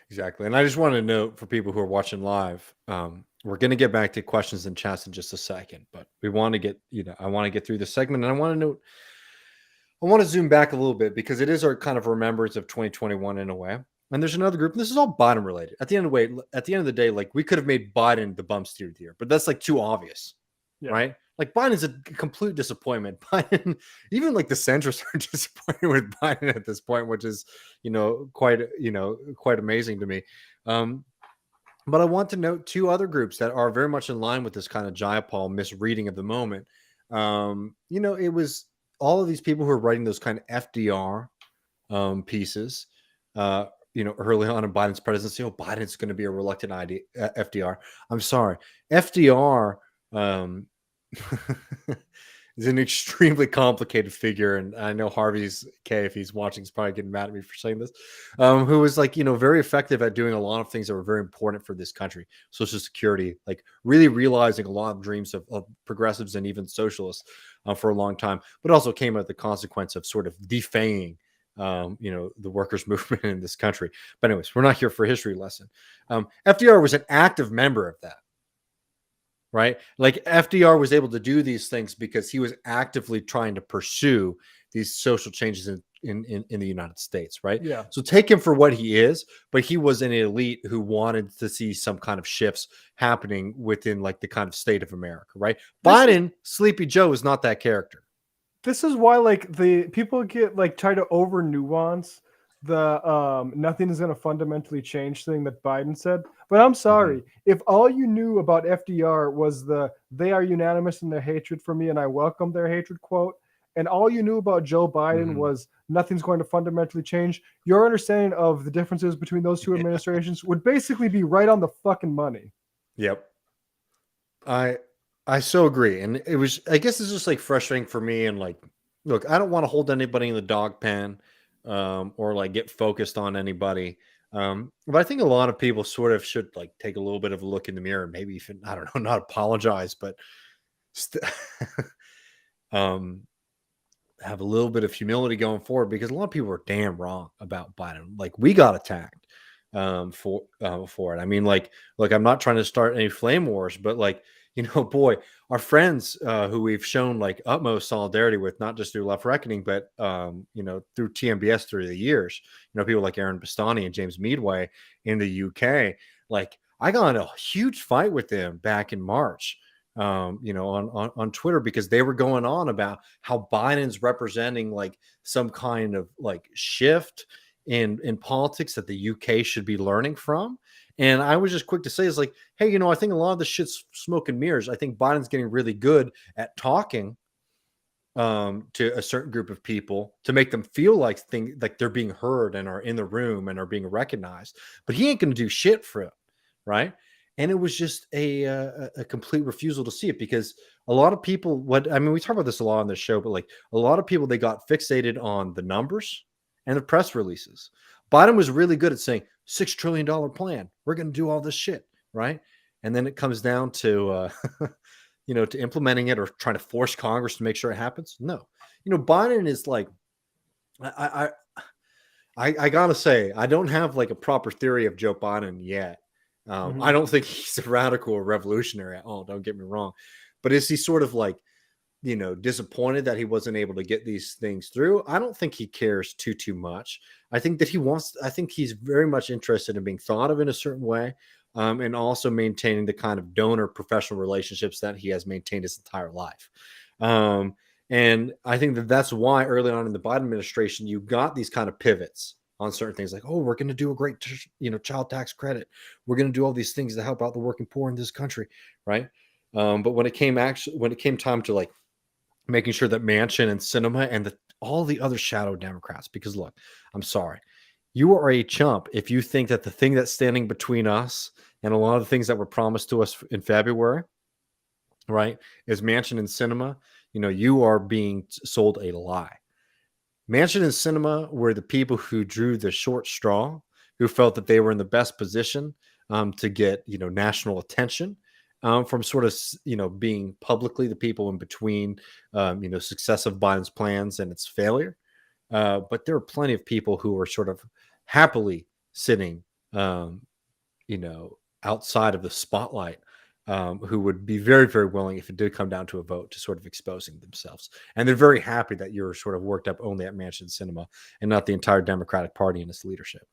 Exactly. And I just want to note for people who are watching live, we're going to get back to questions and chats in just a second, but we want to get, I want to get through this segment, and I want to zoom back a little bit, because it is our kind of remembrance of 2021 in a way. And there's another group, and this is all Biden related. At the end of the day, we could have made Biden the bump steer of the year, but that's too obvious, right? Biden's a complete disappointment. Biden, even the centrists are disappointed with Biden at this point, which is, quite amazing to me. But I want to note two other groups that are very much in line with this kind of Jayapal misreading of the moment. It was all of these people who are writing those kind of FDR pieces, early on in Biden's presidency. Oh, Biden's going to be a reluctant FDR. I'm sorry. FDR is an extremely complicated figure, and I know Harvey's if he's watching, is probably getting mad at me for saying this. Who was very effective at doing a lot of things that were very important for this country, Social Security, really realizing a lot of dreams of progressives and even socialists for a long time, but also came at the consequence of sort of defanging the workers' movement in this country. But anyways, we're not here for a history lesson. FDR was an active member of that. Right? FDR was able to do these things because he was actively trying to pursue these social changes in the United States, right? Yeah. So take him for what he is, but he was an elite who wanted to see some kind of shifts happening within the kind of state of America, right? Sleepy Joe is not that character. This is why the people get try to over nuance the nothing is going to fundamentally change thing that Biden said. But I'm sorry, if all you knew about FDR was they are unanimous in their hatred for me and I welcome their hatred quote, and all you knew about Joe Biden was nothing's going to fundamentally change, your understanding of the differences between those two administrations would basically be right on the fucking money. Yep. I so agree, and it was. I guess it's just like frustrating for me, and like, look, I don't want to hold anybody in the dog pen, or like get focused on anybody. But I think a lot of people sort of should like take a little bit of a look in the mirror, maybe even I don't know, not apologize, but st- um, have a little bit of humility going forward because a lot of people are damn wrong about Biden. Like we got attacked for it. I mean, like, look, I'm not trying to start any flame wars, but like, boy, our friends who we've shown like utmost solidarity with, not just through Left Reckoning, but through TMBS through the years, people like Aaron Bastani and James Meadway in the UK. Like, I got in a huge fight with them back in March. On Twitter because they were going on about how Biden's representing like some kind of like shift in politics that the UK should be learning from. And I was just quick to say, is like, hey, I think a lot of this shit's smoke and mirrors. I think Biden's getting really good at talking to a certain group of people to make them feel like they're being heard and are in the room and are being recognized. But he ain't going to do shit for it, right? And it was just a complete refusal to see it because a lot of people, we talk about this a lot on the show, but like a lot of people, they got fixated on the numbers and the press releases. Biden was really good at saying $6 trillion plan. We're going to do all this shit, right? And then it comes down to, to implementing it or trying to force Congress to make sure it happens. No, Biden is like, I gotta say, I don't have like a proper theory of Joe Biden yet. I don't think he's a radical or revolutionary at all. Don't get me wrong, but is he sort of like, disappointed that he wasn't able to get these things through? I don't think he cares too much. I think that I think he's very much interested in being thought of in a certain way, and also maintaining the kind of donor professional relationships that he has maintained his entire life. And I think that that's why early on in the Biden administration, you got these kind of pivots on certain things like, oh, we're going to do a great, child tax credit. We're going to do all these things to help out the working poor in this country. Right. But when it came time to like making sure that Manchin and Sinema and all the other shadow Democrats, because look, I'm sorry, you are a chump if you think that the thing that's standing between us and a lot of the things that were promised to us in February, right, is Manchin and Sinema. You are being sold a lie. Manchin and Sinema were the people who drew the short straw, who felt that they were in the best position to get national attention from sort of being publicly the people in between success of Biden's plans and its failure. But there are plenty of people who were sort of happily sitting outside of the spotlight, who would be very, very willing, if it did come down to a vote, to sort of exposing themselves. And they're very happy that you're sort of worked up only at Manchin Cinema and not the entire Democratic Party and its leadership.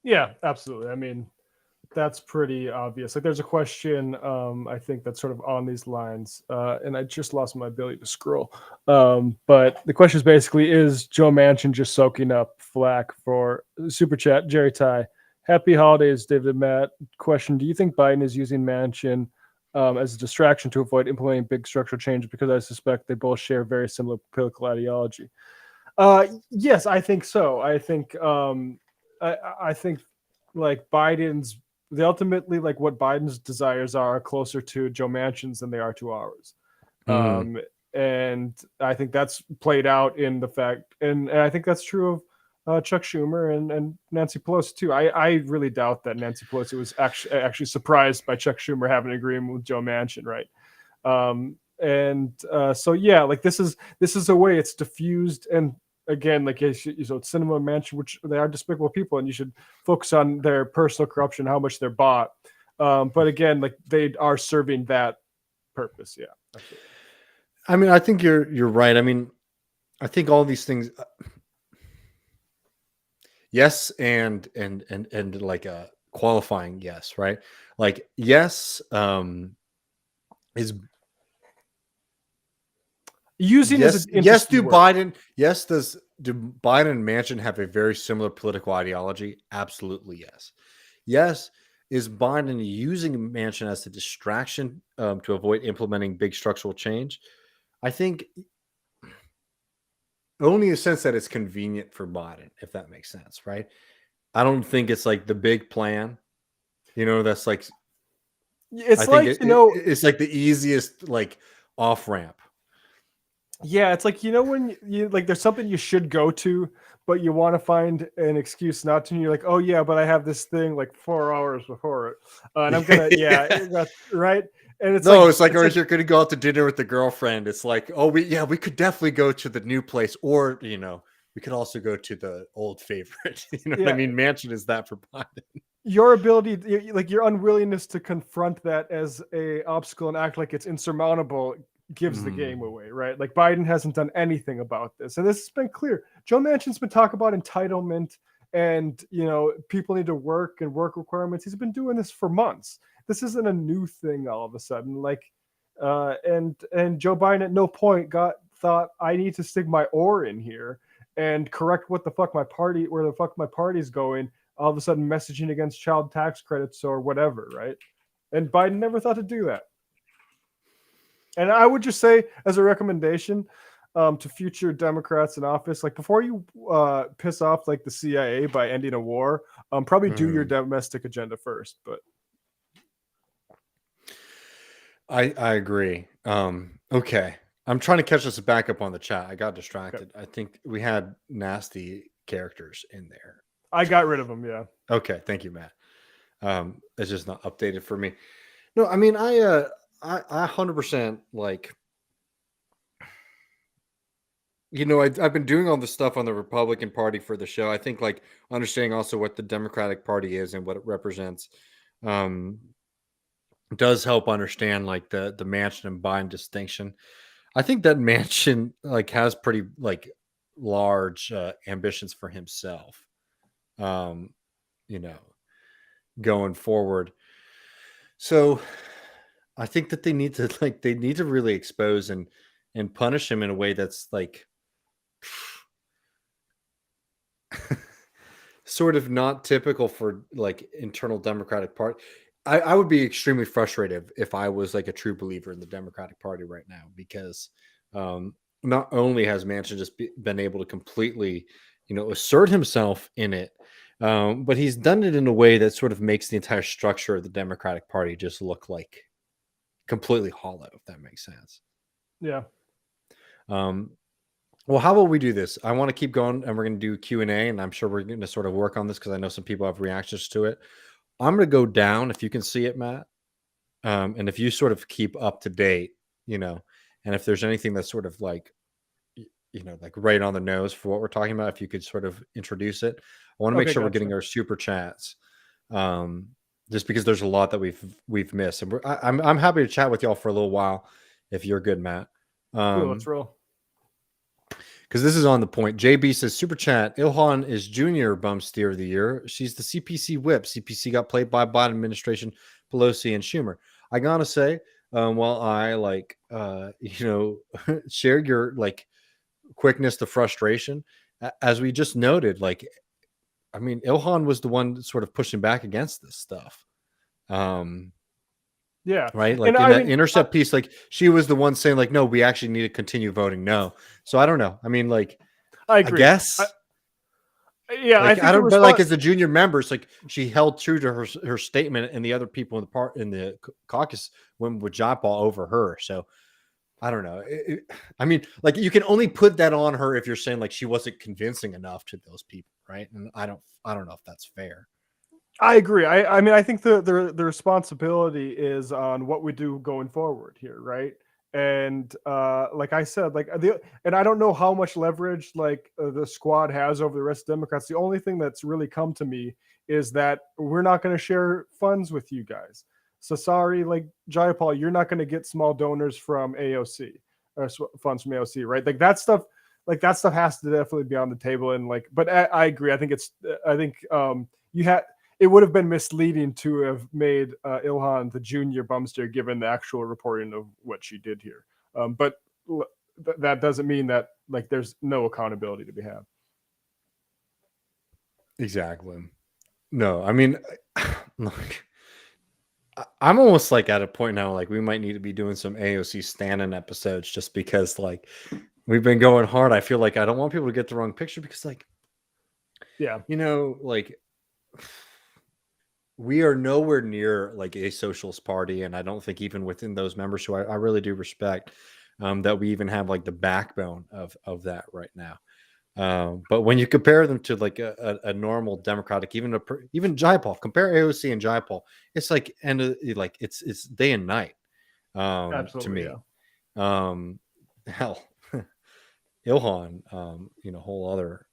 Yeah, absolutely. I mean, that's pretty obvious. Like, there's a question, I think that's sort of on these lines, and I just lost my ability to scroll. But the question is basically, is Joe Manchin just soaking up flack for Super Chat? Jerry Ty, happy holidays, David and Matt. Question, do you think Biden is using Manchin as a distraction to avoid implementing big structural change? Because I suspect they both share very similar political ideology. Yes, I think so. I think I think like ultimately like what Biden's desires are closer to Joe Manchin's than they are to ours. And I think that's played out in the fact, and I think that's true of Chuck Schumer and Nancy Pelosi too. I really doubt that Nancy Pelosi was actually surprised by Chuck Schumer having an agreement with Joe Manchin, right? So yeah, like this is a way it's diffused, and again, like Cinema Manchin, which they are despicable people, and you should focus on their personal corruption, how much they're bought. But again, like they are serving that purpose. Yeah. Absolutely. I mean, I think you're right. I mean, I think all these things, yes, and like a qualifying yes, right? Like yes, is using yes, is an interesting word. Do Biden and Manchin have a very similar political ideology? Absolutely yes. Yes, is Biden using Manchin as a distraction to avoid implementing big structural change? I think only in the sense that it's convenient for Biden, if that makes sense, right? I don't think it's like the big plan, that's like It's I think like, you know, it's like the easiest like off ramp. yeah, it's like, you know, when you like there's something you should go to, but you want to find an excuse not to, and you're like, oh yeah, but I have this thing like 4 hours before it, and I'm gonna, yeah, right. And No, it's like, or if you're going to go out to dinner with the girlfriend, it's like, oh, we could definitely go to the new place, or we could also go to the old favorite. You know what I yeah, mean? Mansion is that for Biden. your ability, like your unwillingness to confront that as a obstacle and act like it's insurmountable gives the game away, right? Like Biden hasn't done anything about this, and this has been clear. Joe Manchin's been talking about entitlement, and people need to work and work requirements. He's been doing this for months. This isn't a new thing all of a sudden. Like, and Joe Biden at no point thought I need to stick my oar in here and correct where the fuck my party's going. All of a sudden, messaging against child tax credits or whatever, right? And Biden never thought to do that. And I would just say, as a recommendation to future Democrats in office, like before you piss off like the CIA by ending a war, probably do your domestic agenda first. But I agree. Okay, I'm trying to catch us back up on the chat. I got distracted. Okay. I think we had nasty characters in there. I got rid of them. Yeah. Okay, thank you, Matt. It's just not updated for me. No, I mean I 100% like. I've been doing all this stuff on the Republican Party for the show. I think like understanding also what the Democratic Party is and what it represents does help understand like the Manchin and Biden distinction. I think that Manchin like has pretty like large ambitions for himself. Going forward. So I think that they need to really expose and punish him in a way that's like sort of not typical for like internal Democratic Party. I would be extremely frustrated if I was like a true believer in the Democratic Party right now, because not only has Manchin just been able to completely, assert himself in it, but he's done it in a way that sort of makes the entire structure of the Democratic Party just look like completely hollow, if that makes sense. Yeah. Well, how about we do this? I want to keep going, and we're going to do Q&A, and I'm sure we're going to sort of work on this because I know some people have reactions to it. I'm going to go down, if you can see it, Matt, and if you sort of keep up to date, and if there's anything that's sort of like, like right on the nose for what we're talking about, if you could sort of introduce it. I want to make sure we're getting our super chats, just because there's a lot that we've missed, and I'm happy to chat with y'all for a little while if you're good, Matt. Cool, let's roll. Because this is on the point. JB says, super chat, Ilhan is junior bum steer of the year. She's the CPC whip. CPC got played by Biden administration, Pelosi, and Schumer. I gotta say, while I like, share your like quickness to frustration, as we just noted, like, I mean, Ilhan was the one sort of pushing back against this stuff. Yeah. Right. Like in that intercept piece, like she was the one saying like, no, we actually need to continue voting no. So I don't know. I mean, like, I agree. I guess. Yeah. Like, I don't, but like as a junior member, it's like she held true to her statement, and the other people in the caucus went with Jayapal over her. So I don't know. I mean, like you can only put that on her if you're saying like she wasn't convincing enough to those people. Right. And I don't know if that's fair. I agree. I mean, I think the responsibility is on what we do going forward here, right? And like I said, and I don't know how much leverage like the squad has over the rest of Democrats. The only thing that's really come to me is that we're not going to share funds with you guys. So sorry, like Jayapal, you're not going to get small donors from AOC or funds from AOC, right? Like that stuff has to definitely be on the table. And like, but I agree. I think it would have been misleading to have made Ilhan the junior bumster given the actual reporting of what she did here. But that doesn't mean that like there's no accountability to be had. Exactly. No, I mean, look, I'm almost like at a point now, like we might need to be doing some AOC stand-in episodes just because like we've been going hard. I feel like I don't want people to get the wrong picture because like, yeah, like we are nowhere near like a socialist party, and I don't think even within those members who I really do respect, that we even have like the backbone of that right now. But when you compare them to like a normal Democratic, even Jaipal, compare AOC and Jaipal, it's like like it's day and night to Absolutely, me. yeah. Hell, Ilhan, whole other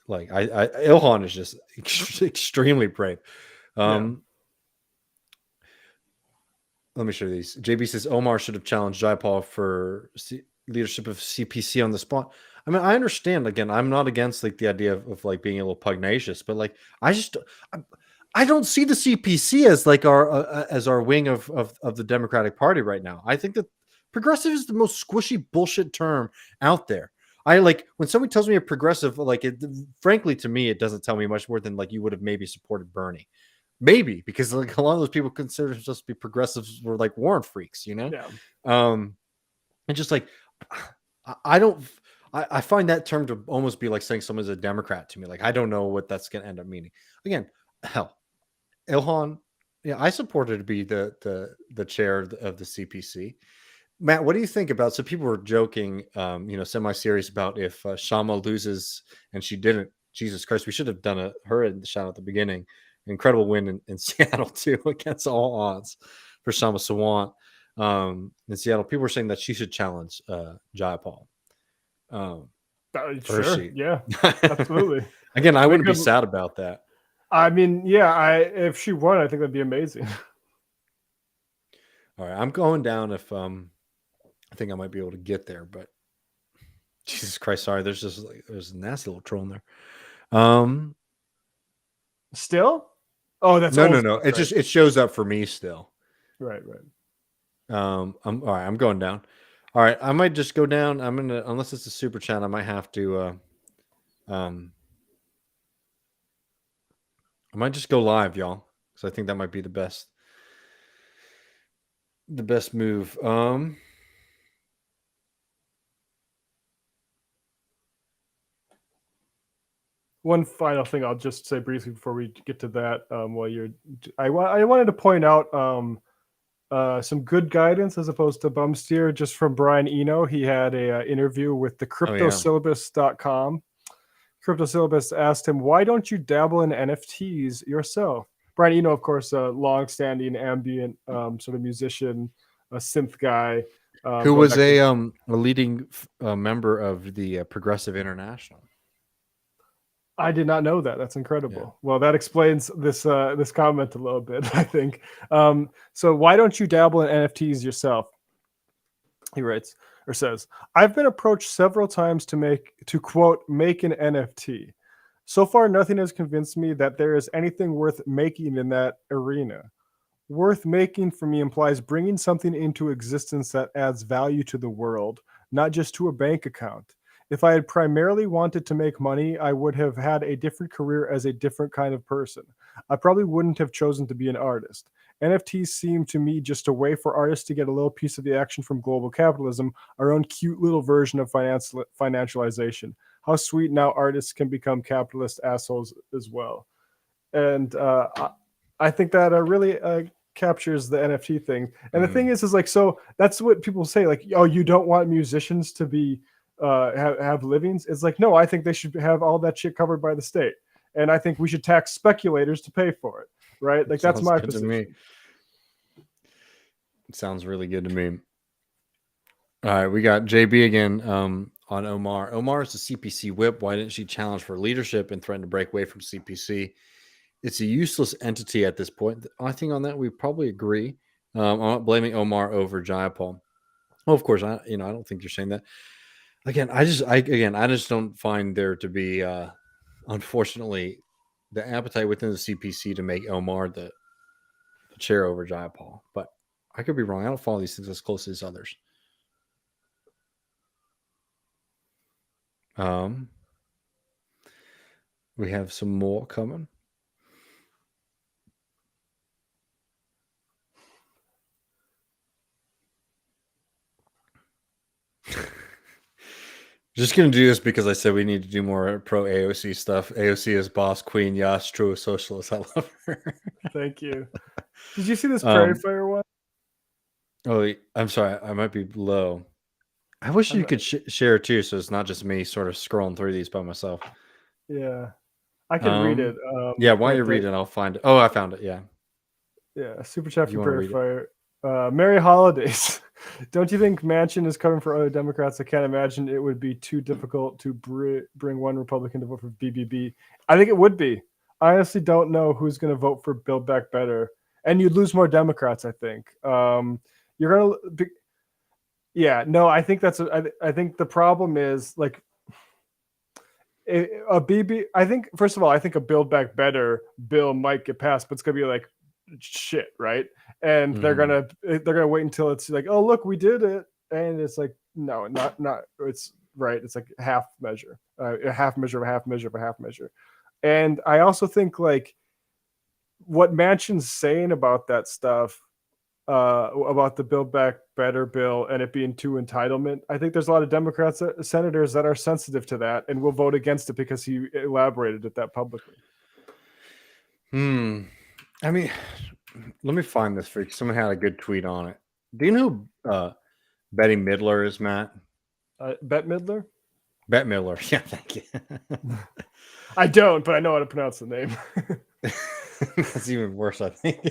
like I Ilhan is just extremely brave. Yeah. Let me show you these. JB says Omar should have challenged Jaipal for leadership of CPC on the spot. I mean, I understand. Again, I'm not against like the idea of like being a little pugnacious, but like I don't see the CPC as like our wing of the Democratic Party right now. I think that progressive is the most squishy bullshit term out there. I like when somebody tells me a progressive, like frankly, to me, it doesn't tell me much more than like you would have maybe supported Bernie. Maybe because like a lot of those people consider themselves to be progressives were like Warren freaks, you know? Yeah. And just like I don't I find that term to almost be like saying someone's a Democrat to me. Like I don't know what that's gonna end up meaning. Again, hell, Ilhan, yeah, I supported to be the chair of the CPC. Matt, what do you think about? So people were joking, semi-serious about if Shama loses and she didn't. Jesus Christ, we should have done her in the shout at the beginning. Incredible win in Seattle too, against all odds for Shama Sawant in Seattle. People were saying that she should challenge Jayapal for her Sure. seat. Yeah. Absolutely. Again, I wouldn't be Because, sad about that. I mean, yeah. If she won, I think that'd be amazing. All right, I'm going down if I think I might be able to get there, but Jesus Christ, sorry. There's a nasty little troll in there. Still? Oh, that's No. right? It shows up for me still. Right. I'm all right. I'm going down. All right, I might just go down. I'm gonna unless it's a super chat, I might have to. I might just go live, y'all, because I think that might be the best move. One final thing I'll just say briefly before we get to that, I wanted to point out some good guidance as opposed to bum steer just from Brian Eno. He had a interview with the cryptosyllabus.com. Cryptosyllabus asked him, why don't you dabble in NFTs yourself? Brian Eno, of course, a long-standing ambient sort of musician, a synth guy. Who was a leading member of the Progressive International. I did not know that. That's incredible. Yeah. Well, that explains this comment a little bit, I think. So why don't you dabble in NFTs yourself? He writes or says, I've been approached several times to quote, make an NFT. So far, nothing has convinced me that there is anything worth making in that arena. Worth making for me implies bringing something into existence that adds value to the world, not just to a bank account. If I had primarily wanted to make money, I would have had a different career as a different kind of person. I probably wouldn't have chosen to be an artist. NFTs seem to me just a way for artists to get a little piece of the action from global capitalism, our own cute little version of financialization. How sweet now artists can become capitalist assholes as well. And I think that really captures the NFT thing. And the thing is like, so that's what people say, like, oh, you don't want musicians to be have livings. It's like, no, I think they should have all that shit covered by the state, and I think we should tax speculators to pay for it, right? Like that's my position. It sounds really good to me. All right, we got JB again on Omar. Omar is the CPC whip. Why didn't she challenge for leadership and threaten to break away from CPC? It's a useless entity at this point. I think on that we probably agree. I'm not blaming Omar over Jayapal. Well, of course, I don't think you're saying that. Again, I just don't find there to be, unfortunately, the appetite within the CPC to make Omar the chair over Jayapal. But I could be wrong. I don't follow these things as closely as others. We have some more coming. Just gonna do this because I said we need to do more pro AOC stuff. AOC is boss queen. Yes, true socialist. I love her. Thank you. Did you see this Prairie Fire one? Oh, I'm sorry. I might be low. I wish you could share too, so it's not just me sort of scrolling through these by myself. Yeah, I can read it. Yeah, while you read it, I'll find it. Oh, I found it. Yeah. Yeah, super chat You from wanna Prairie read it? Fire. Merry holidays. Don't you think Manchin is coming for other Democrats? I can't imagine it would be too difficult to bring one Republican to vote for BBB. I think it would be. I honestly don't know who's going to vote for Build Back Better, and you'd lose more Democrats. I think you're going to. Yeah, no, I think I think the problem is like a BB. I think first of all, I think a Build Back Better bill might get passed, but it's going to be like shit, right? And they're gonna wait until it's like, oh look, we did it, and it's like, no, not it's right. It's like half measure, a half measure of a half measure of a half measure. And I also think like what Manchin's saying about that stuff, about the Build Back Better bill and it being too entitlement. I think there's a lot of Democrats, senators that are sensitive to that and will vote against it because he elaborated it that publicly. I mean, let me find this for you. Someone had a good tweet on it. Do you know who Betty Midler is, Matt? Bette Midler? Bette Midler. Yeah, thank you. I don't, but I know how to pronounce the name. That's even worse, I think.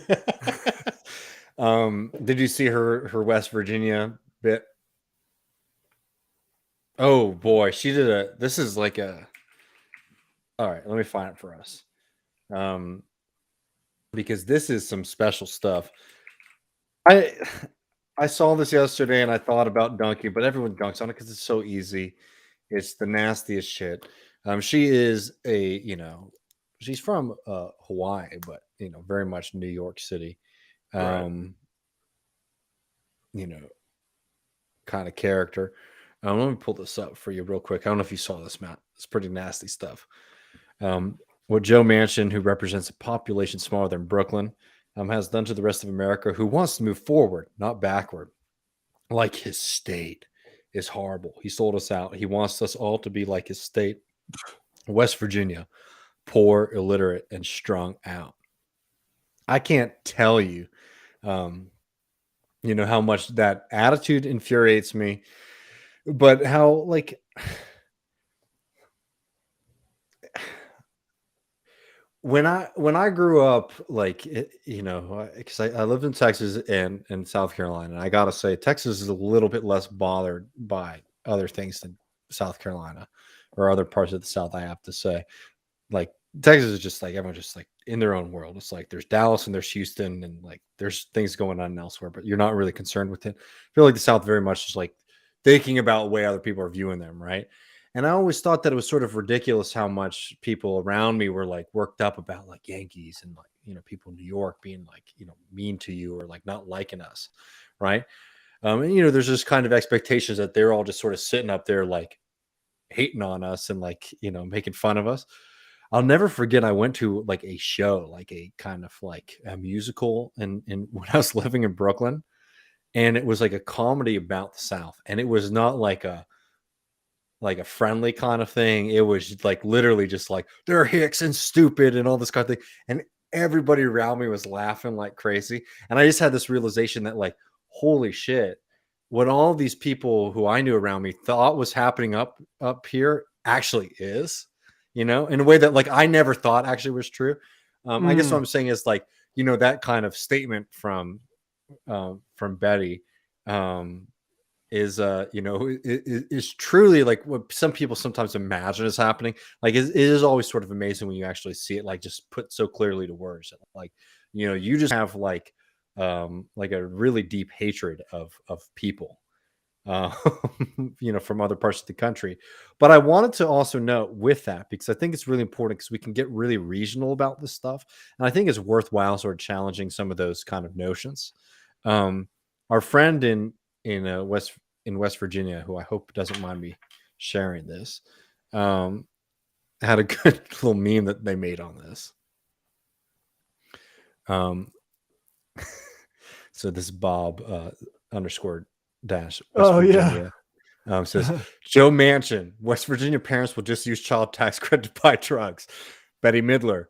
Did you see her West Virginia bit? Oh boy, she did this is like a. All right, let me find it for us. Because this is some special stuff. I saw this yesterday and I thought about dunking, but everyone dunks on it because it's so easy. It's the nastiest shit. She is she's from Hawaii, but very much New York City. Right. Kind of character. Let me pull this up for you real quick. I don't know if you saw this, Matt. It's pretty nasty stuff. What Joe Manchin, who represents a population smaller than Brooklyn, has done to the rest of America, who wants to move forward, not backward, like his state, is horrible. He sold us out. He wants us all to be like his state, West Virginia, poor, illiterate, and strung out. I can't tell you, how much that attitude infuriates me, but how like. When I grew up, like because I lived in Texas and South Carolina, and I gotta say Texas is a little bit less bothered by other things than South Carolina or other parts of the South. I have to say, like Texas is just like everyone's just like in their own world. It's like there's Dallas and there's Houston and like there's things going on elsewhere, but you're not really concerned with it. I feel like the South very much is like thinking about the way other people are viewing them, right? And I always thought that it was sort of ridiculous how much people around me were like worked up about like Yankees and like, people in New York being like, mean to you or like not liking us. Right. And, there's just kind of expectations that they're all just sort of sitting up there like hating on us and like, making fun of us. I'll never forget. I went to like a show, like a kind of like a musical and when I was living in Brooklyn, and it was like a comedy about the South. And it was not like a friendly kind of thing. It was like literally just like they're hicks and stupid and all this kind of thing. And everybody around me was laughing like crazy. And I just had this realization that like, holy shit, what all these people who I knew around me thought was happening up here actually is, in a way that like I never thought actually was true. I guess what I'm saying is like, that kind of statement from Betty, is truly like what some people sometimes imagine is happening. Like it is always sort of amazing when you actually see it, like just put so clearly to words. Like, you just have like a really deep hatred of people, from other parts of the country. But I wanted to also note with that, because I think it's really important because we can get really regional about this stuff. And I think it's worthwhile sort of challenging some of those kind of notions. Our friend in West Virginia, who I hope doesn't mind me sharing this, had a good little meme that they made on this. So this Bob __ West Virginia. Says Joe Manchin, West Virginia parents will just use child tax credit to buy drugs. Betty Midler,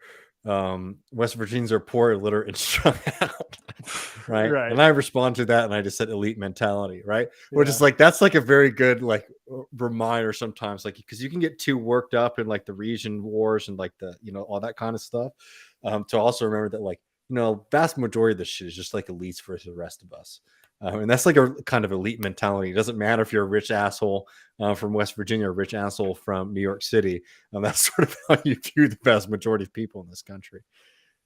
West Virginians are poor, illiterate, and strung out. Right. Right. And I respond to that and I just said elite mentality, right? Which Yeah. is like, that's like a very good like reminder sometimes, like, because you can get too worked up in like the region wars and like the, you know, all that kind of stuff. To also remember that, like, you know, vast majority of this shit is just like elites versus the rest of us. And that's like a kind of elite mentality. It doesn't matter if you're a rich asshole from West Virginia or a rich asshole from New York City. That's sort of how you view the vast majority of people in this country.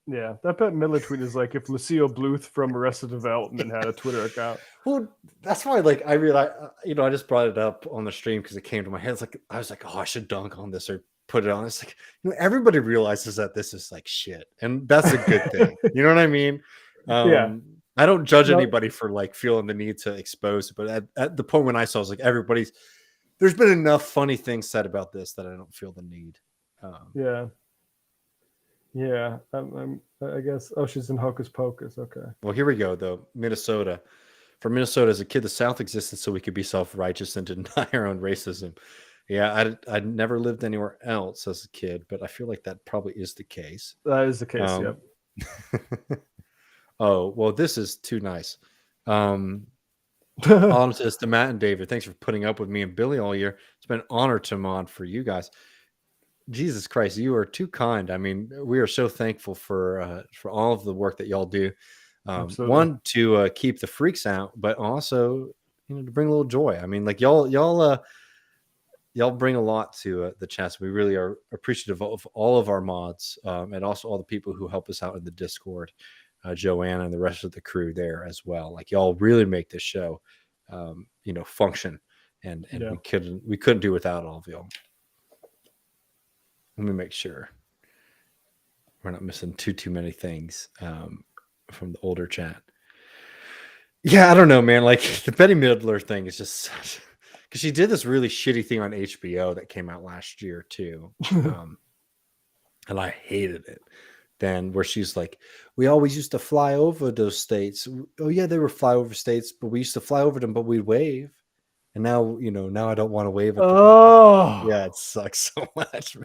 Yeah, that Bette Midler tweet is like if Lucille Bluth from Arrested Development had a Twitter account. Well, that's why, like, I realized, you know, I just brought it up on the stream because it came to my head. It's like, I was like, oh, I should dunk on this or put it on. It's like, you know, everybody realizes that this is like shit, and that's a good thing. You know what I mean? Yeah. I don't judge anybody for like feeling the need to expose it, but at the point when I saw, I was like, there's been enough funny things said about this that I don't feel the need. Yeah. Yeah, I guess. Oh, she's in Hocus Pocus. Okay. Well, here we go, though. Minnesota. For Minnesota, as a kid, the South existed so we could be self-righteous and deny our own racism. Yeah, I never lived anywhere else as a kid, but I feel like that probably is the case. That is the case, yep. Oh, well, this is too nice. All says to Matt and David, thanks for putting up with me and Billy all year. It's been an honor to mod for you guys. Jesus Christ, you are too kind. I mean, we are so thankful for all of the work that y'all do. One, to keep the freaks out, but also, you know, to bring a little joy. I mean, like y'all bring a lot to the chat. We really are appreciative of all of our mods, and also all the people who help us out in the Discord, Joanna and the rest of the crew there as well. Like, y'all really make this show, you know, function, and yeah. we couldn't do without all of y'all. Let me make sure we're not missing too many things from the older chat. Yeah, I don't know, man. Like, the Betty Midler thing is just such, because she did this really shitty thing on HBO that came out last year too, and I hated it. Then where she's like, we always used to fly over those states. Oh yeah, they were flyover states, but we used to fly over them, but we'd wave. And now, you know, now I don't want to wave at them. Oh, yeah, it sucks so much,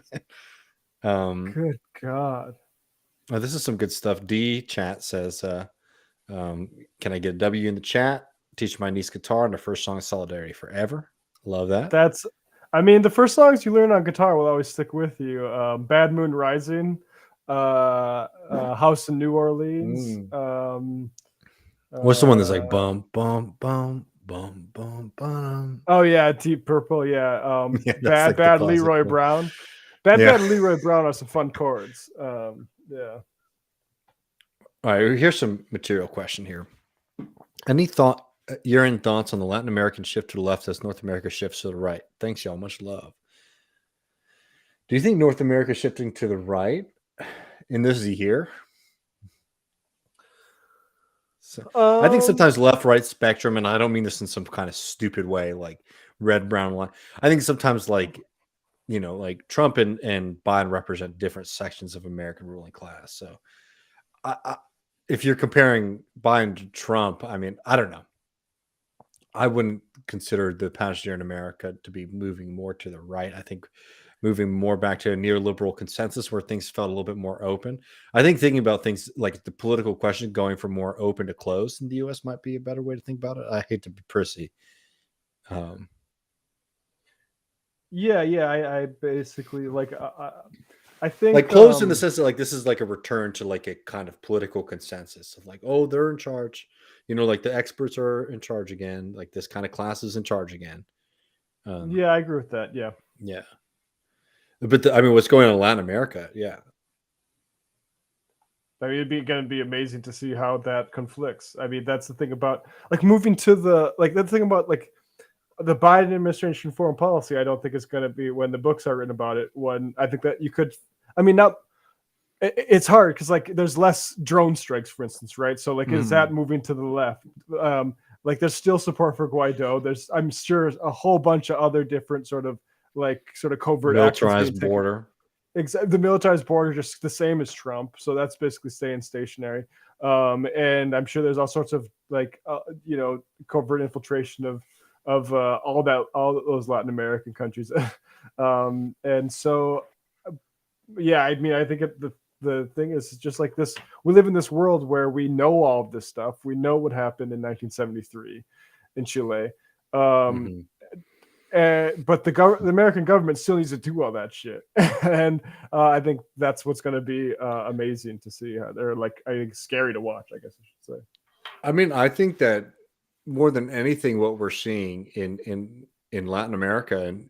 man. Good God. Oh, this is some good stuff. D chat says, can I get a W in the chat? Teach my niece guitar, and the first song is Solidarity Forever. Love that. I mean, the first songs you learn on guitar will always stick with you. Bad Moon Rising, House in New Orleans. What's the one that's like bum, bum, bum, bum, bum, bum? Oh yeah, Deep Purple. Yeah. Yeah, Bad Leroy Brown. Bad Leroy Brown are some fun chords. Yeah. All right, here's some material question here. Any year-end thoughts on the Latin American shift to the left as North America shifts to the right? Thanks, y'all. Much love. Do you think North America is shifting to the right in this year? So, I think sometimes left-right spectrum, and I don't mean this in some kind of stupid way, like red, brown line. I think sometimes, like, you know, like Trump and Biden represent different sections of American ruling class. So, if you're comparing Biden to Trump, I mean, I don't know. I wouldn't consider the past year in America to be moving more to the right. I think moving more back to a neoliberal consensus where things felt a little bit more open. I think thinking about things like the political question going from more open to closed in the U.S. might be a better way to think about it. I hate to be prissy. I basically like I think like closed in the sense that like this is like a return to like a kind of political consensus of like, oh, they're in charge, you know, like the experts are in charge again, like this kind of class is in charge again. I agree with that. Yeah. But I mean, what's going on in Latin America? Yeah. I mean, it'd be going to be amazing to see how that conflicts. I mean, that's the thing about like moving to the thing about like the Biden administration foreign policy. I don't think it's going to be when the books are written about it. When I think that you could, I mean, now it's hard because like there's less drone strikes, for instance, right? So like, is that moving to the left? Like there's still support for Guaido. There's, I'm sure, a whole bunch of other different sort of covert militarized border. The militarized border just the same as Trump, so that's basically staying stationary. And I'm sure there's all sorts of covert infiltration of all those Latin American countries. And so, yeah, I mean, I think the thing is just like this. We live in this world where we know all of this stuff. We know what happened in 1973 in Chile. Mhm. But the American government still needs to do all that shit, and I think that's what's going to be amazing to see. How they're like, I think, scary to watch, I guess I should say. I mean, I think that more than anything, what we're seeing in Latin America, and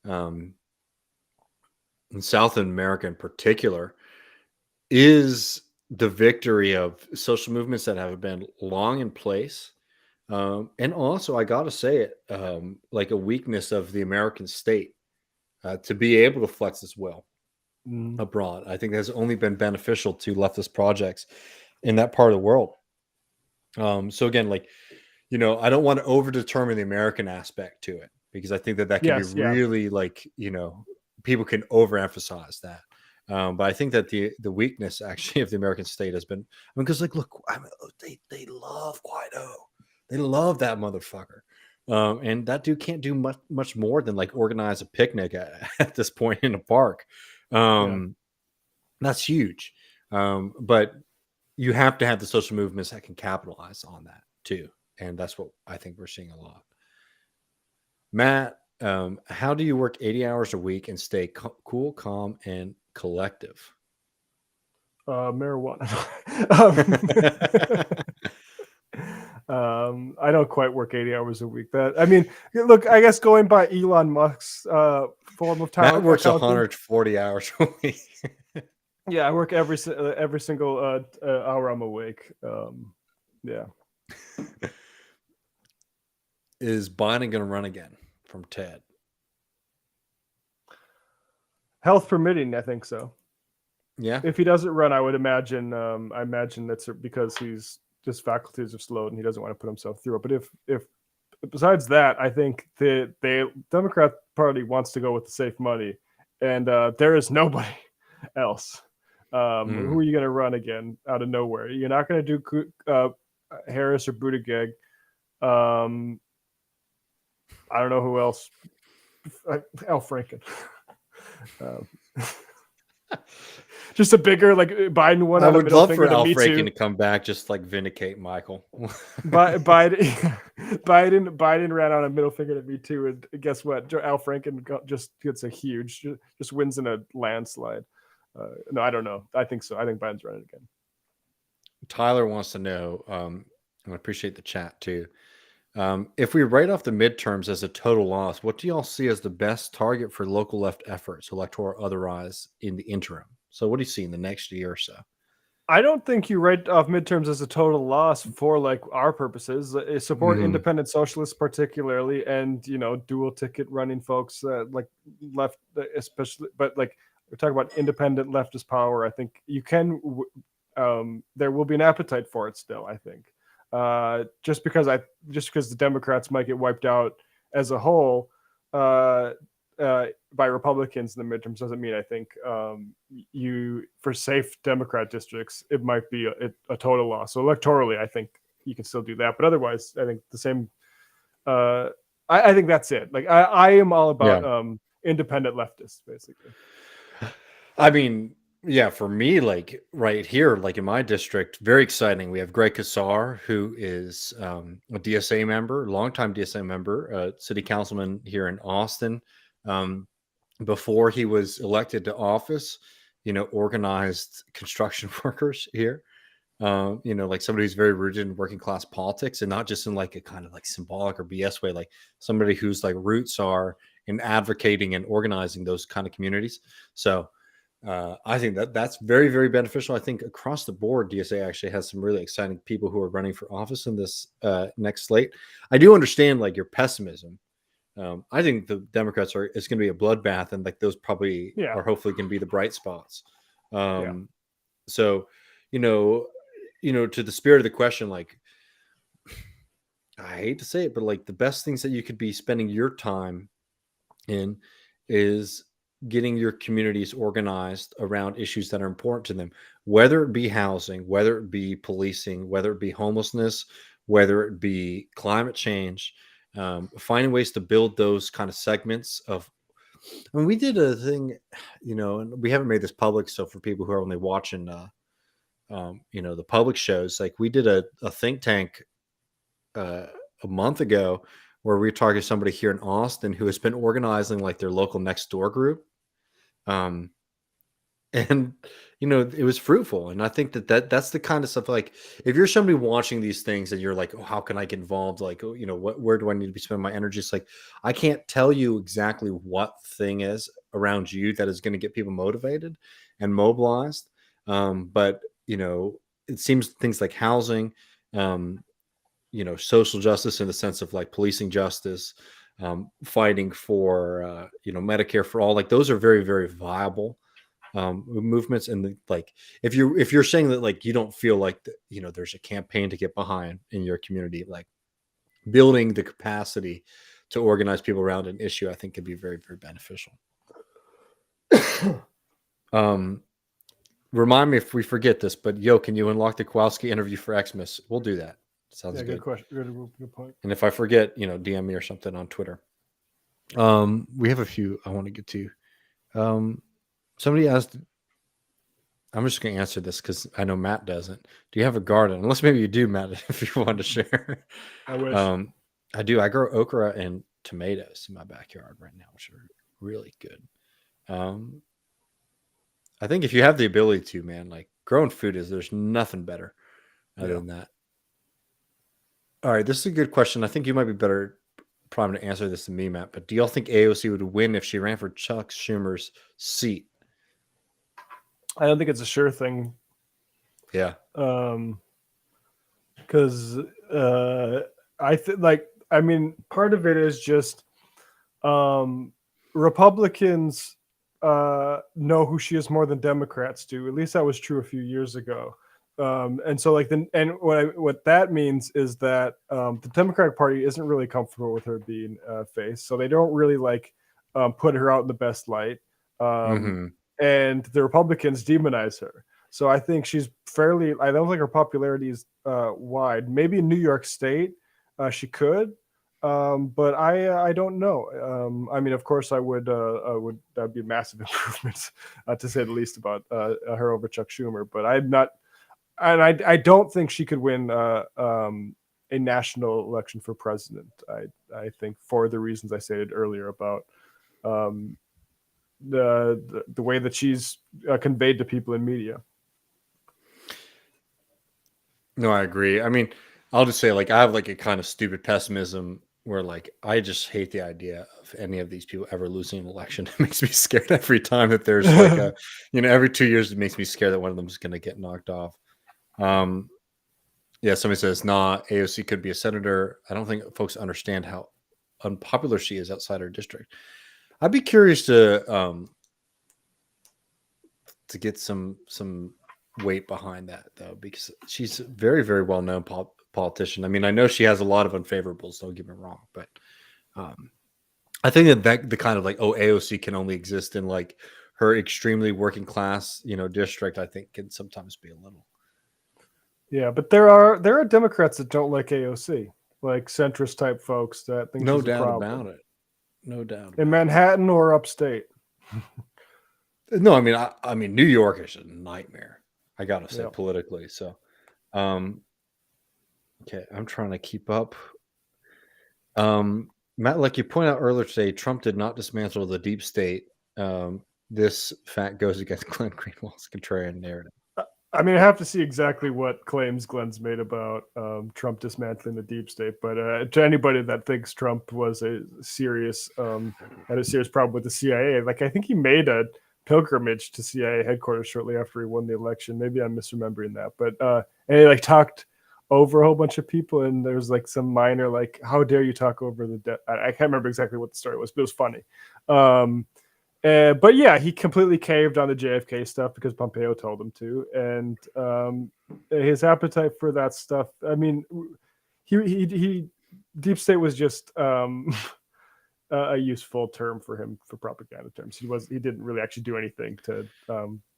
um, in South America in particular, is the victory of social movements that have been long in place. And also, I got to say it, like a weakness of the American state to be able to flex its will abroad. I think has only been beneficial to leftist projects in that part of the world. So again, like, I don't want to overdetermine the American aspect to it, because I think that can be Yes, yeah. really like, people can overemphasize that. But I think that the weakness actually of the American state has been, because like, look, they love Guaido. They love that motherfucker. And that dude can't do much more than like organize a picnic at this point in a park. That's huge. But you have to have the social movements that can capitalize on that too. And that's what I think we're seeing a lot. Matt, how do you work 80 hours a week and stay cool, calm, and collective? Marijuana. I don't quite work 80 hours a week. I mean, look, I guess going by Elon Musk's form of time, Matt works 140 hours a week. Yeah, I work every single hour I'm awake. Yeah. Is Biden going to run again from Ted? Health permitting, I think so. Yeah. If he doesn't run, I would imagine. I imagine that's because his faculties are slowed and he doesn't want to put himself through it. But if besides that, I think the Democrat Party wants to go with the safe money, and there is nobody else. Who are you going to run again out of nowhere? You're not going to do Harris or Buttigieg. I don't know who else. Al Franken. Just a bigger like Biden one. I would love for Al Franken to come back, just like vindicate Michael. Biden ran on a middle finger to Me Too, and guess what? Al Franken just gets a huge, just wins in a landslide. No, I don't know. I think so. I think Biden's running again. Tyler wants to know, and I appreciate the chat too. If we write off the midterms as a total loss, what do y'all see as the best target for local left efforts, electoral or otherwise, in the interim? So what do you see in the next year or so? I don't think you write off midterms as a total loss for like our purposes. Support independent socialists particularly, and dual ticket running folks like left, especially. But like we're talking about independent leftist power. I think you can. There will be an appetite for it still. I think. Just because the Democrats might get wiped out as a whole by Republicans in the midterms doesn't mean I think for safe Democrat districts it might be a total loss. So electorally, I think you can still do that, but otherwise, I think the same. I think that's it. Like I am all about independent leftists, basically. I mean. Yeah, for me, like right here, like in my district, very exciting. We have Greg Kassar, who is a DSA member, longtime DSA member, city councilman here in Austin. Before he was elected to office, organized construction workers here. Like somebody who's very rooted in working class politics, and not just in like a kind of like symbolic or BS way, like somebody whose like roots are in advocating and organizing those kind of communities. So I think that's very, very beneficial. I think across the board, DSA actually has some really exciting people who are running for office in this next slate. I do understand like your pessimism. I think the Democrats it's going to be a bloodbath, and like those probably are hopefully going to be the bright spots. So, to the spirit of the question, like I hate to say it, but like the best things that you could be spending your time in is getting your communities organized around issues that are important to them, whether it be housing, whether it be policing, whether it be homelessness, whether it be climate change, finding ways to build those kind of segments of. I mean, we did a thing, and we haven't made this public. So for people who are only watching, the public shows, like we did a think tank a month ago where we were talking to somebody here in Austin who has been organizing like their local next door group. And it was fruitful, and I think that's the kind of stuff, like if you're somebody watching these things and you're like, oh, how can I get involved, like, where do I need to be spending my energy? It's like, I can't tell you exactly what thing is around you that is going to get people motivated and mobilized, but it seems things like housing, social justice in the sense of like policing justice, fighting for Medicare for all, like those are very, very viable movements. And like if you're saying that, like, you don't feel like there's a campaign to get behind in your community, like building the capacity to organize people around an issue, I think could be very, very beneficial. Remind me if we forget this, but can you unlock the Kowalski interview for Xmas? We'll do that. Sounds good. Good question. Good point. And if I forget, DM me or something on Twitter. We have a few I want to get to. Somebody asked, I'm just going to answer this because I know Matt doesn't. Do you have a garden? Unless maybe you do, Matt, if you want to share. I wish. I do. I grow okra and tomatoes in my backyard right now, which are really good. I think if you have the ability to, man, like growing food there's nothing better than that. All right. This is a good question. I think you might be better primed to answer this than me, Matt, but do y'all think AOC would win if she ran for Chuck Schumer's seat? I don't think it's a sure thing. Yeah. Because part of it is just Republicans know who she is more than Democrats do. At least that was true a few years ago. And so what that means is that the Democratic Party isn't really comfortable with her being faced. So they don't really put her out in the best light. And the Republicans demonize her. So I think she's I don't think her popularity is wide. Maybe in New York State, she could, but I don't know. I mean, of course, that'd be a massive improvement, to say the least, about her over Chuck Schumer. But I'm not, and I don't think she could win a national election for president. I think for the reasons I stated earlier about the way that she's conveyed to people in media. No, I agree. I mean, I'll just say, like, I have like a kind of stupid pessimism where, like, I just hate the idea of any of these people ever losing an election. It makes me scared every time that there's like every 2 years, it makes me scared that one of them is going to get knocked off. Yeah, somebody says, nah, AOC could be a senator. I don't think folks understand how unpopular she is outside her district. I'd be curious to get some weight behind that, though, because she's a very, very well known politician. I mean, I know she has a lot of unfavorables, don't get me wrong, but I think that the kind of like, AOC can only exist in like her extremely working class, district, I think can sometimes be a little. Yeah, but there are Democrats that don't like AOC, like centrist type folks that think no she's doubt a problem. about it. No doubt. In Manhattan or upstate. No, I mean, New York is a nightmare, I gotta say, politically. So, okay, I'm trying to keep up. Matt, like you pointed out earlier today, Trump did not dismantle the deep state. This fact goes against Glenn Greenwald's contrarian narrative. I mean, I have to see exactly what claims Glenn's made about Trump dismantling the deep state. But to anybody that thinks Trump was had a serious problem with the CIA, like I think he made a pilgrimage to CIA headquarters shortly after he won the election. Maybe I'm misremembering that, but and he talked over a whole bunch of people, and there was like some minor how dare you talk over the debt? I can't remember exactly what the story was, but it was funny. But yeah, he completely caved on the JFK stuff because Pompeo told him to, and his appetite for that stuff. I mean, he deep state was just a useful term for him for propaganda terms. He didn't really actually do anything to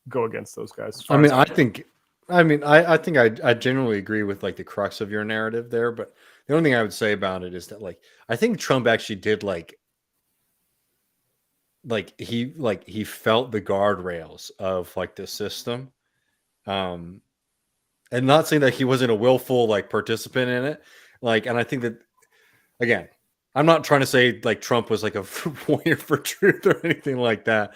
go against those guys. I mean, I think I mean, I think I generally agree with like the crux of your narrative there, but the only thing I would say about it is that like I think Trump actually did he felt the guardrails of like the system. Um and not saying that he wasn't a willful like participant in it. Like, and I think that again, I'm not trying to say like Trump was like a warrior for truth or anything like that.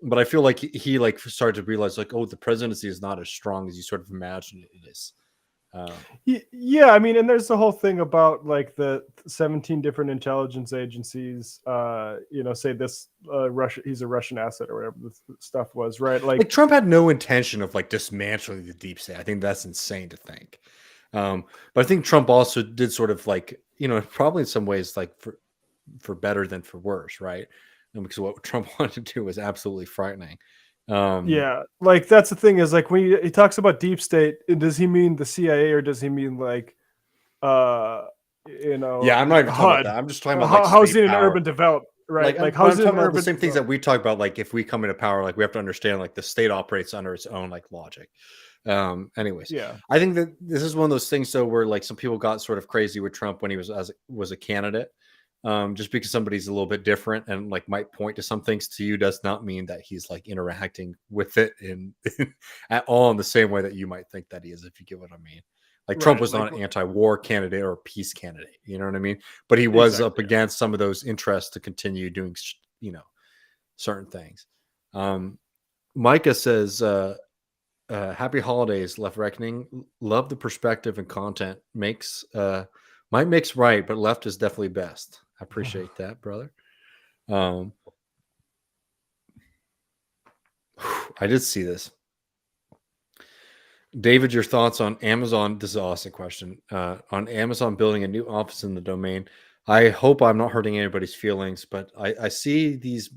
But I feel like he like started to realize like, oh, the presidency is not as strong as you sort of imagine it is. Yeah, I mean, and there's the whole thing about like the 17 different intelligence agencies, say this Russia, he's a Russian asset or whatever the stuff was, right? Like Trump had no intention of like dismantling the deep state. I think that's insane to think. But I think Trump also did sort of like, probably in some ways like for better than for worse, right? Because what Trump wanted to do was absolutely frightening. Yeah, like that's the thing is like when he talks about deep state, does he mean the CIA or does he mean like yeah, I'm not even talking about HUD, that. I'm just talking about like housing state and power. urban development, right? Like I'm talking about the same things that we talk about. Like if we come into power, like we have to understand like the state operates under its own like logic. Anyways, Yeah, I think that this is one of those things though where like some people got sort of crazy with Trump when he was a candidate. Just because somebody's a little bit different and like might point to some things to you does not mean that he's like interacting with it in at all in the same way that you might think that he is, if you get what I mean. Like Trump was not an anti-war candidate or a peace candidate, you know what I mean? But he was up against some of those interests to continue doing, certain things. Micah says, happy holidays, Left Reckoning. Love the perspective and content. Might makes right, but left is definitely best. I appreciate that, brother. I did see this. David, your thoughts on Amazon? This is an awesome question. On Amazon building a new office in the domain. I hope I'm not hurting anybody's feelings, but I see these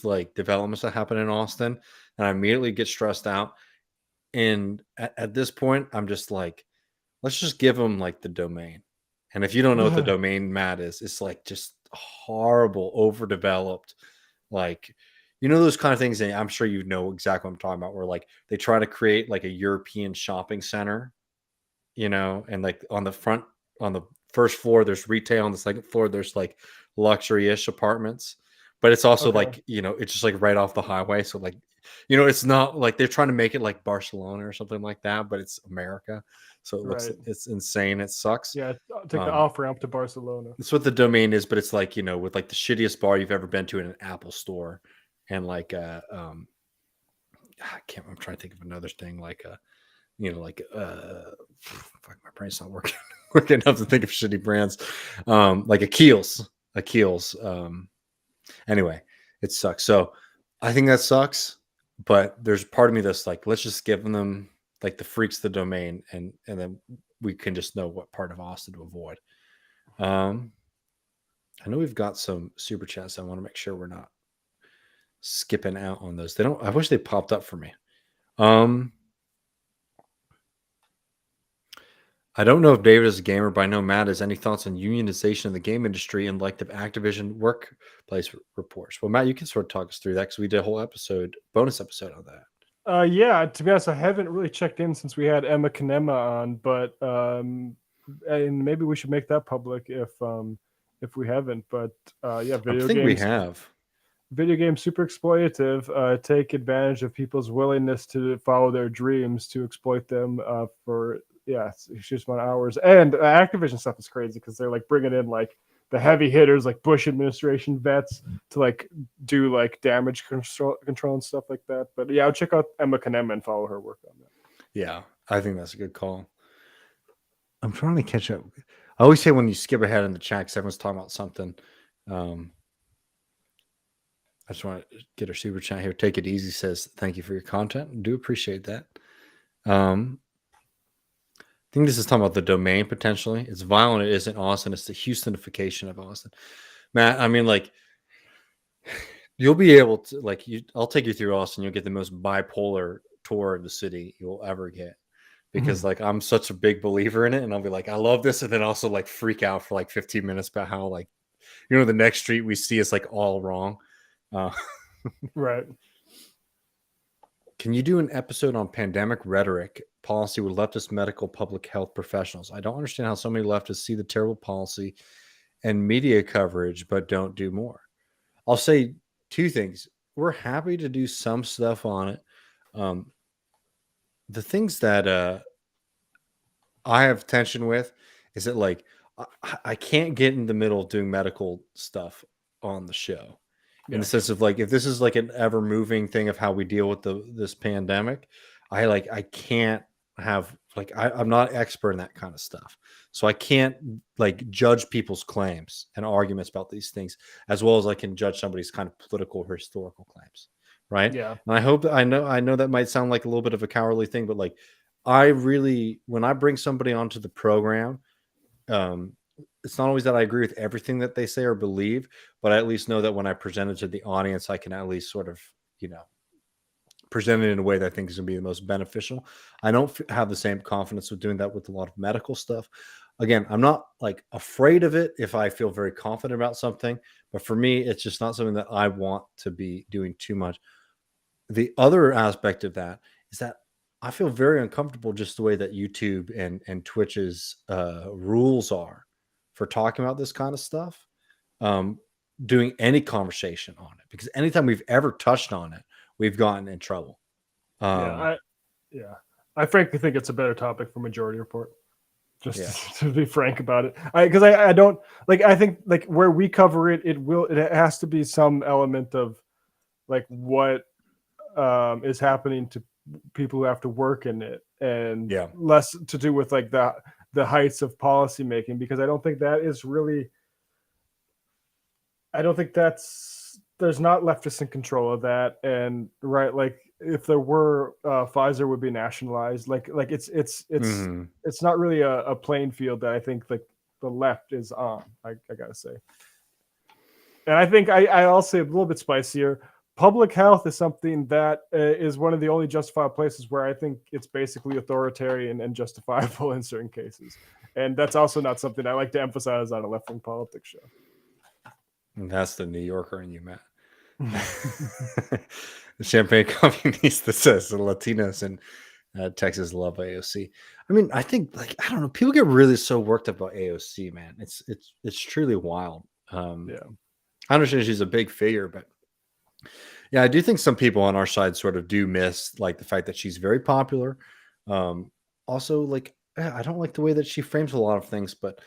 like developments that happen in Austin, and I immediately get stressed out. And at this point, I'm just like, let's just give them like the domain. And if you don't know what the domain, Matt, is, it's like just horrible, overdeveloped, like, those kind of things. And I'm sure you know exactly what I'm talking about, where like they try to create like a European shopping center, and like on the first floor, there's retail. On the second floor, there's like luxury-ish apartments. But it's also like, it's just like right off the highway. So like, it's not like they're trying to make it like Barcelona or something like that, but it's America. So it looks, it's insane. It sucks. Yeah, take the off ramp to Barcelona. That's what the domain is, but it's like, with like the shittiest bar you've ever been to in an Apple store. And like, I'm trying to think of another thing like, fuck, my brain's not working enough to think of shitty brands. Like a Kiehl's. Anyway, it sucks. So I think that sucks, but there's part of me that's like, let's just give them like the freaks the domain, and then we can just know what part of Austin to avoid. I know we've got some super chats. I want to make sure we're not skipping out on those. I wish they popped up for me. I don't know if David is a gamer, but I know Matt has any thoughts on unionization in the game industry and like the Activision workplace reports. Well, Matt, you can sort of talk us through that because we did a whole bonus episode on that. Yeah, to be honest, I haven't really checked in since we had Emma Kanema on, but and maybe we should make that public if we haven't. But yeah, I think we have. Video games super exploitative. Take advantage of people's willingness to follow their dreams to exploit them for huge amount of hours. And Activision stuff is crazy because they're like bringing in like the heavy hitters, like Bush administration vets, to like do like damage control and stuff like that. But yeah, I'll check out Emma Kanema and follow her work on that. Yeah, I think that's a good call. I'm trying to catch up. I always say when you skip ahead in the chat because everyone's talking about something. I just want to get our super chat here. Take it easy says, thank you for your content. Do appreciate that. I think this is talking about the domain potentially. It's violent. It isn't Austin. It's the Houstonification of Austin. Matt, I mean, like, you'll be able to, like, I'll take you through Austin. You'll get the most bipolar tour of the city you'll ever get. Because, like, I'm such a big believer in it. And I'll be like, I love this. And then also, like, freak out for, like, 15 minutes about how, like, the next street we see is, like, all wrong. Right. Can you do an episode on pandemic rhetoric policy with leftist medical public health professionals? I don't understand how so many leftists see the terrible policy and media coverage, but don't do more. I'll say two things. We're happy to do some stuff on it. The things that I have tension with is that, like, I can't get in the middle of doing medical stuff on the show, in the sense of, like, if this is like an ever moving thing of how we deal with this pandemic, I can't have, like, I'm not expert in that kind of stuff, so I can't, like, judge people's claims and arguments about these things as well as I can judge somebody's kind of political or historical claims, right? Yeah. And I hope that I know that might sound like a little bit of a cowardly thing, but, like, I really, when I bring somebody onto the program, it's not always that I agree with everything that they say or believe, but I at least know that when I present it to the audience, I can at least sort of, present it in a way that I think is going to be the most beneficial. I don't have the same confidence with doing that with a lot of medical stuff. Again, I'm not, like, afraid of it if I feel very confident about something, but for me, it's just not something that I want to be doing too much. The other aspect of that is that I feel very uncomfortable just the way that YouTube and Twitch's rules are for talking about this kind of stuff, doing any conversation on it, because anytime we've ever touched on it, we've gotten in trouble. I frankly think it's a better topic for Majority Report. Just to be frank about it, because I don't like. I think, like, where we cover it, it has to be some element of, like, what is happening to people who have to work in it, and less to do with, like, the heights of policy making, because I don't think that is really. I don't think there's not leftists in control of that, and right, like, if there were, Pfizer would be nationalized. Like it's not really a playing field that I think, like, the left is on. I gotta say, and I think I'll say a little bit spicier. Public health is something that is one of the only justified places where I think it's basically authoritarian and justifiable in certain cases, and that's also not something I like to emphasize on a left-wing politics show. And that's the New Yorker in you, Matt. The Champagne Communista says the Latinos in Texas love AOC. I mean, I think, like, I don't know, people get really so worked up about AOC, man. It's truly wild. I understand she's a big figure, but yeah, I do think some people on our side sort of do miss, like, the fact that she's very popular. Also, like, I don't like the way that she frames a lot of things, but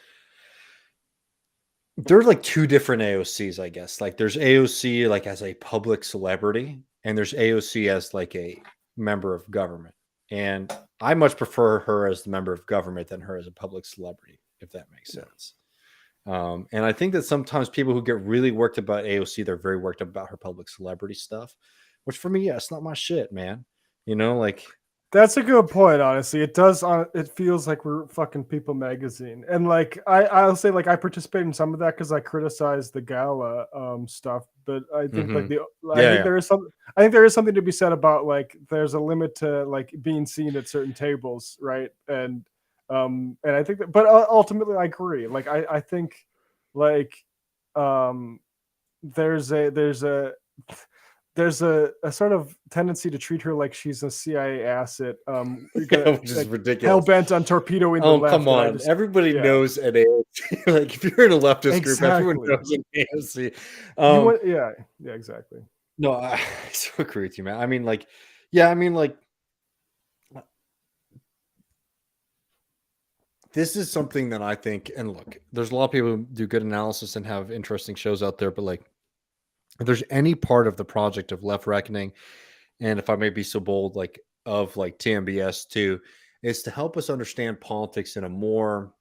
there's, like, two different AOCs, I guess. Like, there's AOC, like, as a public celebrity, and there's AOC as, like, a member of government. And I much prefer her as the member of government than her as a public celebrity, if that makes sense. And I think that sometimes people who get really worked about AOC, they're very worked up about her public celebrity stuff, which for me, it's not my shit, man. Like, that's a good point. Honestly, it does. It feels like we're fucking People magazine, and, like, I'll say, like, I participate in some of that because I criticize the gala stuff. But I think like there is some. I think there is something to be said about, like, there's a limit to, like, being seen at certain tables, right? And I think that, but ultimately, I agree. Like, I think, like, there's a sort of tendency to treat her like she's a CIA asset, which is ridiculous. Hell bent on torpedoing the left. Oh, come on! Everybody knows an AOC. Like, if you're in a leftist group, everyone knows an AOC. Yeah, exactly. No, I so agree with you, man. I mean, like, this is something that I think, and look, there's a lot of people who do good analysis and have interesting shows out there, but, like, if there's any part of the project of Left Reckoning, and if I may be so bold, like, of, like, TMBS too, is to help us understand politics in a more,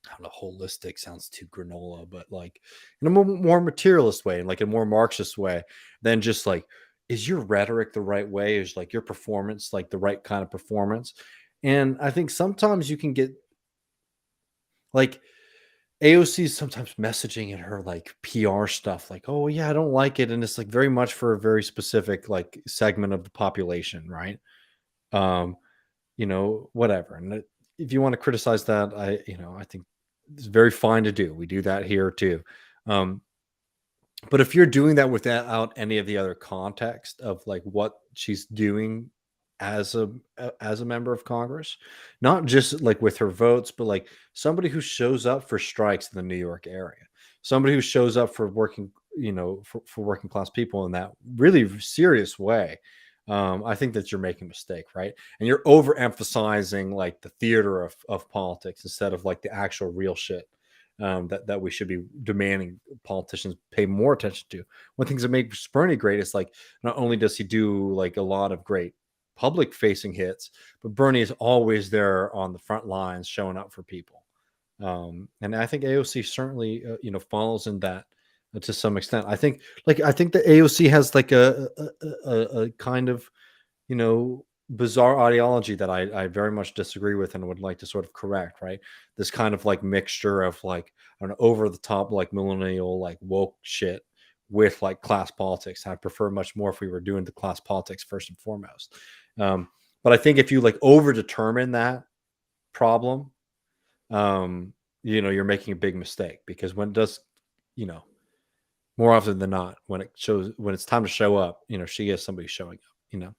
I don't know, holistic sounds too granola, but, like, in a more materialist way, and, like, a more Marxist way than just, like, is your rhetoric the right way? Is, like, your performance, like, the right kind of performance? And I think sometimes you can get, like, AOC is sometimes messaging in her, like, PR stuff, like, oh yeah, I don't like it, and it's, like, very much for a very specific, like, segment of the population, right? Whatever. And if you want to criticize that, I think it's very fine to do. We do that here too. But if you're doing that without any of the other context of like what she's doing as a member of Congress, not just like with her votes, but like somebody who shows up for strikes in the New York area, somebody who shows up for working, for working class people in that really serious way, I think that you're making a mistake, right? And you're overemphasizing like the theater of politics instead of like the actual real shit, that we should be demanding politicians pay more attention to. One of the things that makes Bernie great is like not only does he do like a lot of great public facing hits, but Bernie is always there on the front lines showing up for people. And I think AOC certainly follows in that to some extent. I think the AOC has like a kind of bizarre ideology that I very much disagree with and would like to sort of correct, right? This kind of like mixture of like an over the top like millennial like woke shit with like class politics. I prefer much more if we were doing the class politics first and foremost. But I think if you like over determine that problem, you're making a big mistake, because when it does, more often than not, when it's time to show up, she is somebody showing up.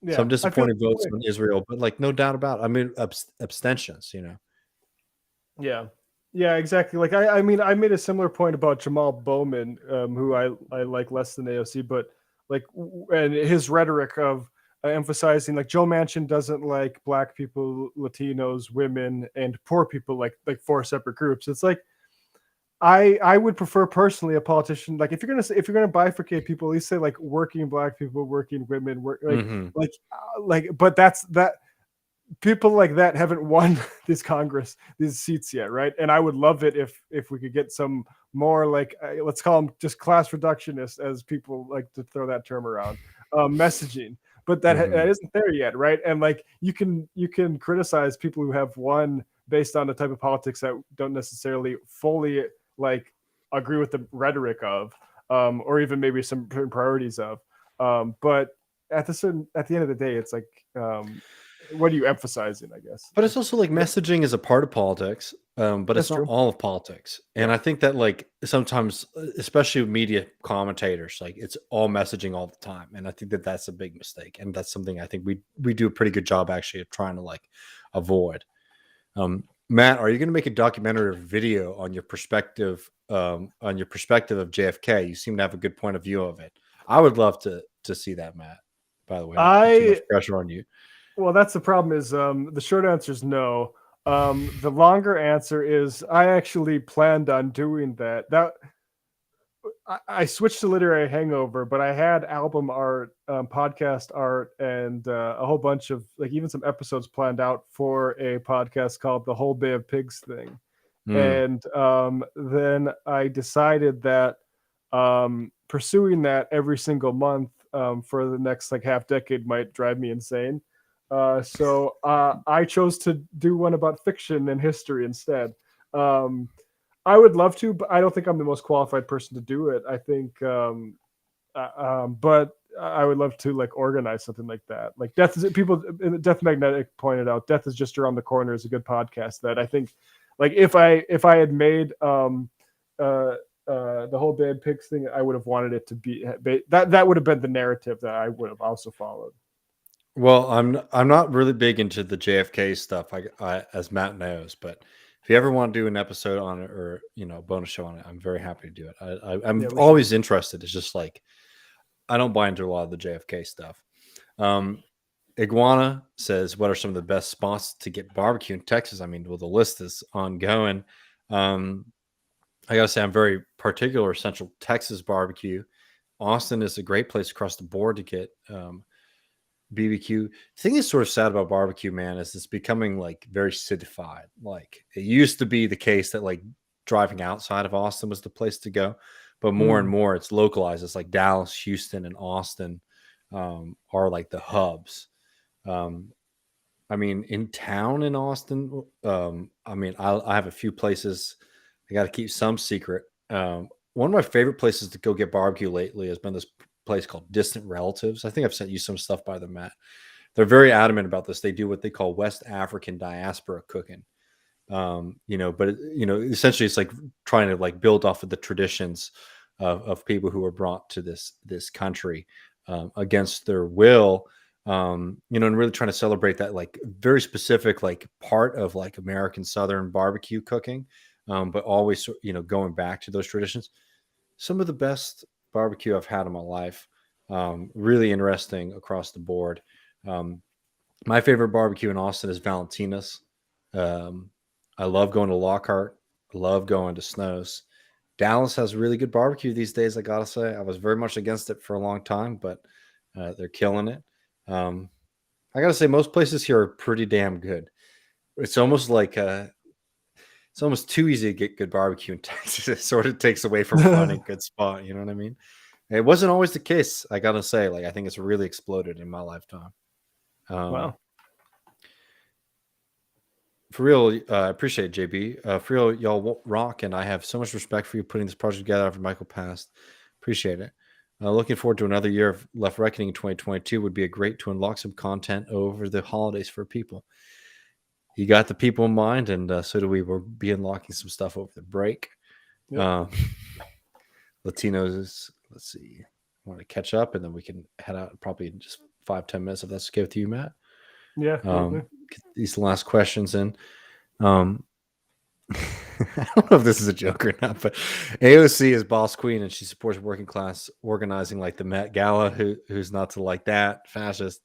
Some I feel disappointing votes on Israel, but like no doubt about it. I mean, abstentions. Yeah. Yeah, exactly. Like I mean, I made a similar point about Jamal Bowman, who I like less than AOC, but like, and his rhetoric of emphasizing like Joe Manchin doesn't like black people, Latinos, women, and poor people, like four separate groups. It's like I would prefer personally a politician, like if you're gonna bifurcate people, at least say like working black people, working women, but that people like that haven't won these seats yet, right? And I would love it if we could get some more like let's call them just class reductionists, as people like to throw that term around, messaging. But that isn't there yet, right? And like you can criticize people who have won based on the type of politics that don't necessarily fully like agree with the rhetoric of, or even maybe some priorities of. But at the end of the day, it's like, what are you emphasizing, I guess? But it's also like messaging is a part of politics, but it's not all of politics. And I think that like sometimes, especially with media commentators, like it's all messaging all the time. And I think that that's a big mistake. And that's something I think we do a pretty good job actually of trying to like avoid. Matt, are you going to make a documentary or video on your perspective of JFK? You seem to have a good point of view of it. I would love to see that, Matt. By the way, too much pressure on you. Well, that's the problem. Is the short answer is no. The longer answer is I actually planned on doing that. I switched to Literary Hangover, but I had album art, podcast art, and a whole bunch of like even some episodes planned out for a podcast called The Whole Bay of Pigs Thing. And then I decided that pursuing that every single month for the next like half decade might drive me insane. So I chose to do one about fiction and history instead. I would love to, but I don't think I'm the most qualified person to do it. I think, but I would love to like organize something like that. Like Death Magnetic pointed out, Death is Just Around the Corner is a good podcast that I think, like if I had made the whole Bad Pigs thing, I would have wanted it to be that would have been the narrative that I would have also followed. Well, I'm not really big into the JFK stuff, I as Matt knows, but if you ever want to do an episode on it or a bonus show on it, I'm very happy to do it. I'm always interested. It's just like I don't buy into a lot of the JFK stuff. Iguana says, "What are some of the best spots to get barbecue in Texas?" I mean, well, the list is ongoing. I gotta say, I'm very particular Central Texas barbecue. Austin is a great place across the board to get BBQ. The thing that's sort of sad about barbecue, man, is it's becoming like very cityfied. Like it used to be the case that like driving outside of Austin was the place to go, but more and more it's localized. It's like Dallas, Houston, and Austin are like the hubs. I mean, in town in Austin, I mean, I have a few places. I got to keep some secret. One of my favorite places to go get barbecue lately has been this place called Distant Relatives. I think I've sent you some stuff by them, Matt. They're very adamant about this. They do what they call West African diaspora cooking. But essentially it's like trying to like build off of the traditions of people who were brought to this country against their will. And really trying to celebrate that like very specific like part of like American Southern barbecue cooking, but always going back to those traditions. Some of the best barbecue I've had in my life. Really interesting across the board. My favorite barbecue in Austin is Valentina's. I love going to Lockhart. I love going to Snow's. Dallas has really good barbecue these days, I gotta say. I was very much against it for a long time, but they're killing it. I gotta say, most places here are pretty damn good. It's almost like it's almost too easy to get good barbecue in Texas. It sort of takes away from finding a good spot. You know what I mean? It wasn't always the case. I gotta say, like I think it's really exploded in my lifetime. Wow. For real, I appreciate it, JB. For real, y'all rock, and I have so much respect for you putting this project together after Michael passed. Appreciate it. Looking forward to another year of Left Reckoning in 2022. Would be a great to unlock some content over the holidays for people. You got the people in mind, and so do we. We'll be unlocking some stuff over the break. Yep. Latinos, let's see. I want to catch up, and then we can head out probably in just 5-10 minutes if that's okay with you, Matt. Yeah. Get these last questions in. I don't know if this is a joke or not, but AOC is boss queen and she supports working class organizing like the Met Gala. Who's not to like that? Fascist.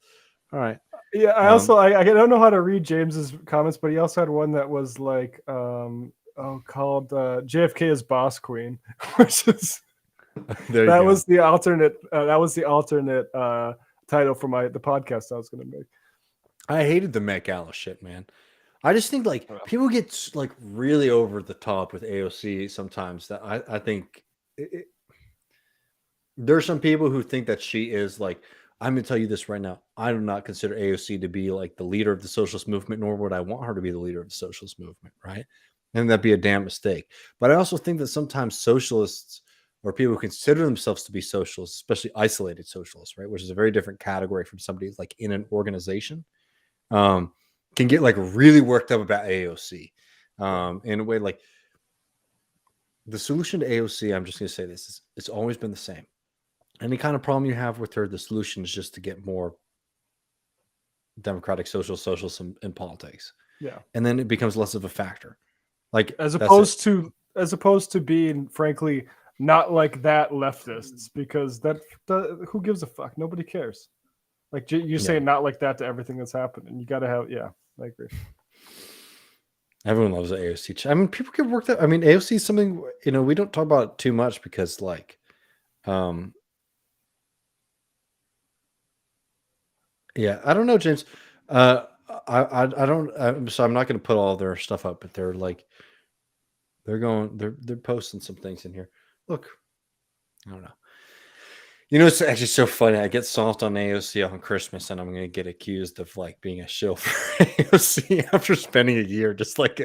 All right. Yeah, I also I don't know how to read James's comments, but he also had one that was like called JFK is boss queen, which is that was the alternate title for the podcast I was going to make. I hated the Met Gala shit, man. I just think like people get like really over the top with AOC sometimes. That I think there are some people who think that she is like. I'm going to tell you this right now. I do not consider AOC to be like the leader of the socialist movement, nor would I want her to be the leader of the socialist movement, right? And that'd be a damn mistake. But I also think that sometimes socialists or people who consider themselves to be socialists, especially isolated socialists, right, which is a very different category from somebody like in an organization, can get like really worked up about AOC in a way. Like the solution to AOC, I'm just going to say this, is it's always been the same. Any kind of problem you have with her, the solution is just to get more democratic socialism in politics. Yeah. And then it becomes less of a factor. Like as opposed to being frankly not like that leftists, because who gives a fuck? Nobody cares. Like you say not like that to everything that's happened, and you got to have I agree. Everyone loves AOC. I mean, people get worked up. I mean, AOC is something we don't talk about it too much because yeah, I don't know, James. I don't. So I'm not going to put all their stuff up, but they're posting some things in here. Look, I don't know. It's actually so funny. I get soft on AOC on Christmas, and I'm going to get accused of like being a shill for AOC after spending a year just like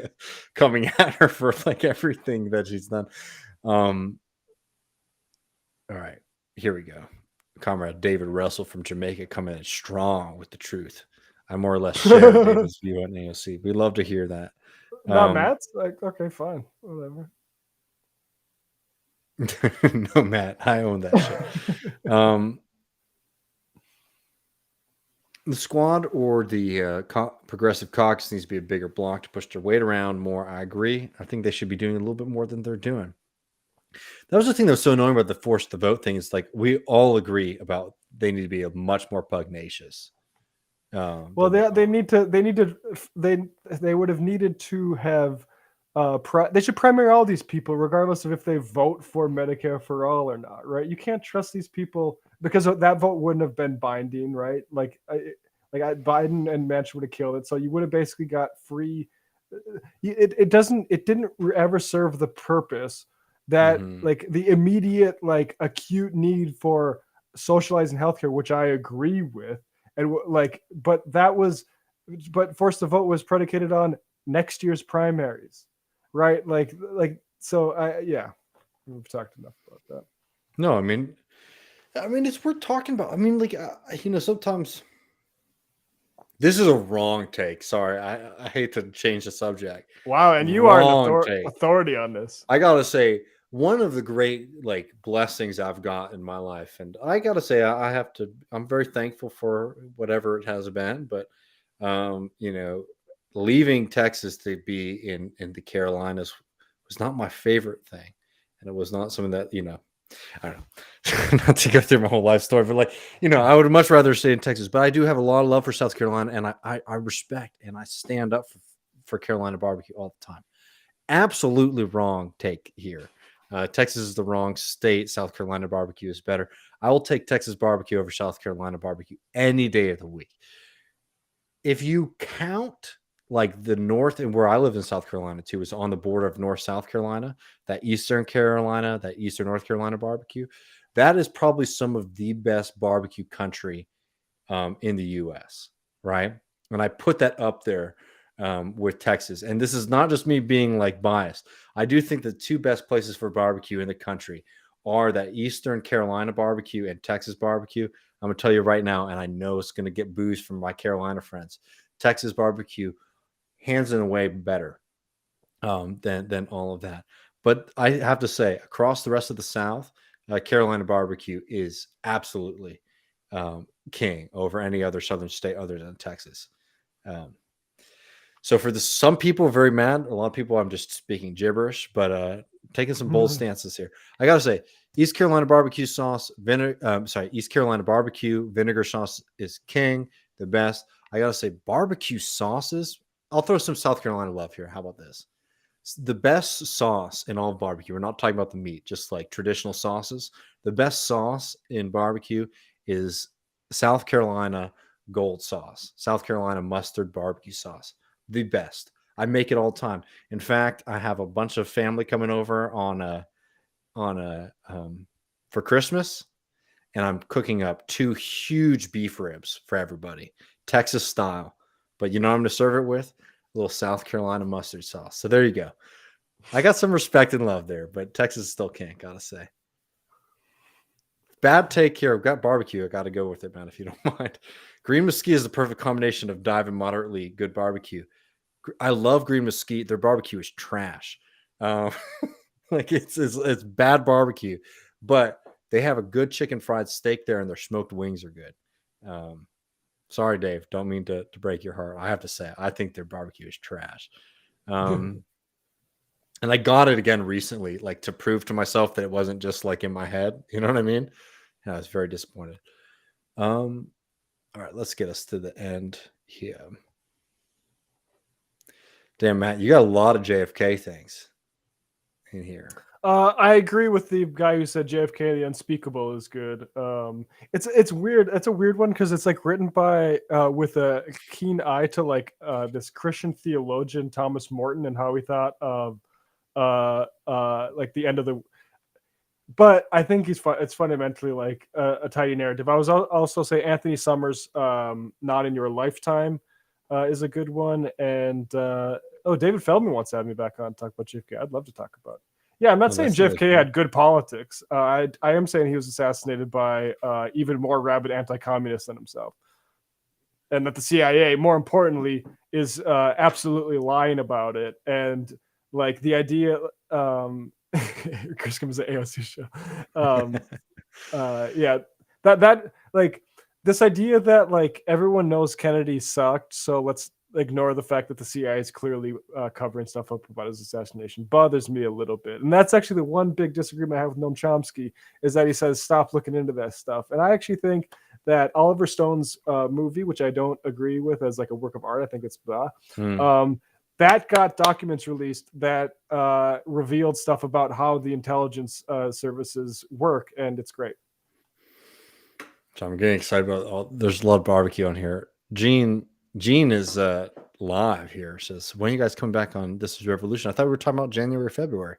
coming at her for like everything that she's done. All right, here we go. Comrade David Russell from Jamaica coming in strong with the truth. I more or less share David's view on AOC. We love to hear that. Not Matt's? Like, okay, fine. Whatever. No, Matt, I own that shit. The squad or the progressive caucus needs to be a bigger block to push their weight around more. I agree. I think they should be doing a little bit more than they're doing. That was the thing that was so annoying about the force to vote thing. Is like we all agree about they need to be a much more pugnacious. Well, they would have needed to have they should primary all these people regardless of if they vote for Medicare for all or not, right? You can't trust these people because that vote wouldn't have been binding, right? Biden and Manchin would have killed it, so you would have basically got free. It didn't ever serve the purpose that like the immediate like acute need for socializing healthcare, which I agree with, and but forced to vote was predicated on next year's primaries, right? So we've talked enough about that. No, I mean it's worth talking about. I mean, sometimes this is a wrong take. Sorry, I hate to change the subject. Wow, and you are an authority on this. I gotta say, one of the great like blessings I've got in my life, and I gotta say, I'm very thankful for whatever it has been, but leaving Texas to be in the Carolinas was not my favorite thing, and it was not something that I don't know, not to go through my whole life story, but I would much rather stay in Texas, but I do have a lot of love for South Carolina, and I respect and I stand up for Carolina barbecue all the time. Absolutely wrong take here. Texas is the wrong state. South Carolina barbecue is better. I will take Texas barbecue over South Carolina barbecue any day of the week. If you count like the north, and where I live in South Carolina too, is on the border of North South Carolina, that Eastern North Carolina barbecue, that is probably some of the best barbecue country in the U.S., right? And I put that up there with Texas. And this is not just me being like biased. I do think the two best places for barbecue in the country are that Eastern Carolina barbecue and Texas barbecue. I'm going to tell you right now, and I know it's going to get boos from my Carolina friends. Texas barbecue, hands and away better than all of that. But I have to say, across the rest of the South, Carolina barbecue is absolutely king over any other southern state other than Texas. So for some people, very mad. A lot of people, I'm just speaking gibberish, but taking some bold stances here. I gotta say, East Carolina barbecue vinegar sauce is king, the best. I gotta say, barbecue sauces. I'll throw some South Carolina love here. How about this? The best sauce in all of barbecue. We're not talking about the meat, just like traditional sauces. The best sauce in barbecue is South Carolina gold sauce, South Carolina mustard barbecue sauce. The best. I make it all the time. In fact, I have a bunch of family coming over for Christmas, and I'm cooking up 2 huge beef ribs for everybody, Texas style. But you know what I'm going to serve it with? A little South Carolina mustard sauce. So there you go. I got some respect and love there, but Texas still can't, gotta say. Bad take here. I've got barbecue. I got to go with it, man, if you don't mind. Green Mesquite is the perfect combination of dive and moderately good barbecue. I love Green Mesquite. Their barbecue is trash. Like it's bad barbecue, but they have a good chicken fried steak there, and their smoked wings are good. Sorry, Dave. Don't mean to break your heart. I have to say, I think their barbecue is trash. And I got it again recently, like to prove to myself that it wasn't just like in my head. You know what I mean? And I was very disappointed. All right, let's get us to the end here. Damn, Matt, you got a lot of JFK things in here. I agree with the guy who said JFK the Unspeakable is good. It's weird. It's a weird one because it's like written by with a keen eye to like this Christian theologian Thomas Morton and how he thought of like the end of the. But I think it's fundamentally like a tidy narrative. I was also say Anthony Summers, Not in Your Lifetime, is a good one. And David Feldman wants to have me back on to talk about JFK. I'd love to talk about it. Yeah, I'm not saying JFK had good politics. I am saying he was assassinated by even more rabid anti-communist than himself. And that the CIA, more importantly, is absolutely lying about it. And like the idea, Chris comes to AOC show. Yeah, that like this idea that like everyone knows Kennedy sucked, so let's ignore the fact that the CIA is clearly covering stuff up about his assassination bothers me a little bit. And that's actually the one big disagreement I have with Noam Chomsky is that he says, stop looking into that stuff. And I actually think that Oliver Stone's movie, which I don't agree with as like a work of art, I think it's blah. That got documents released that revealed stuff about how the intelligence services work. And it's great. So I'm getting excited about there's a lot of barbecue on here. Gene is live here. Says, when are you guys coming back on This Is Revolution? I thought we were talking about January, February.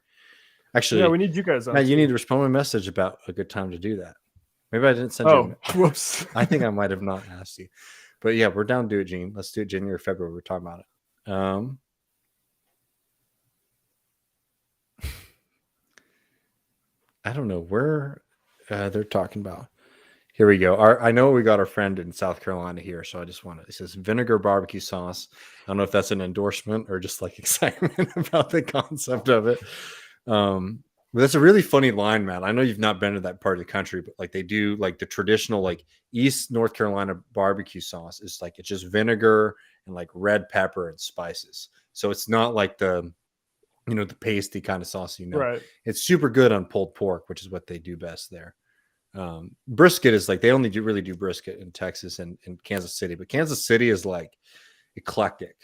Actually, yeah, we need you guys on. Matt, you need to respond to my message about a good time to do that. Maybe I didn't send you. Whoops. I think I might have not asked you. But yeah, we're down to do it, Gene. Let's do it January, February. We're talking about it. I don't know where they're talking about. Here we go. I know we got our friend in South Carolina here, so I just want to. It says vinegar barbecue sauce. I don't know if that's an endorsement or just like excitement about the concept of it. But that's a really funny line, man. I know you've not been to that part of the country, but like they do like the traditional like East North Carolina barbecue sauce is like it's just vinegar and like red pepper and spices. So it's not like the the pasty kind of sauce, Right. It's super good on pulled pork, which is what they do best there. Brisket is like they only really do brisket in Texas and in Kansas City, but Kansas City is like eclectic.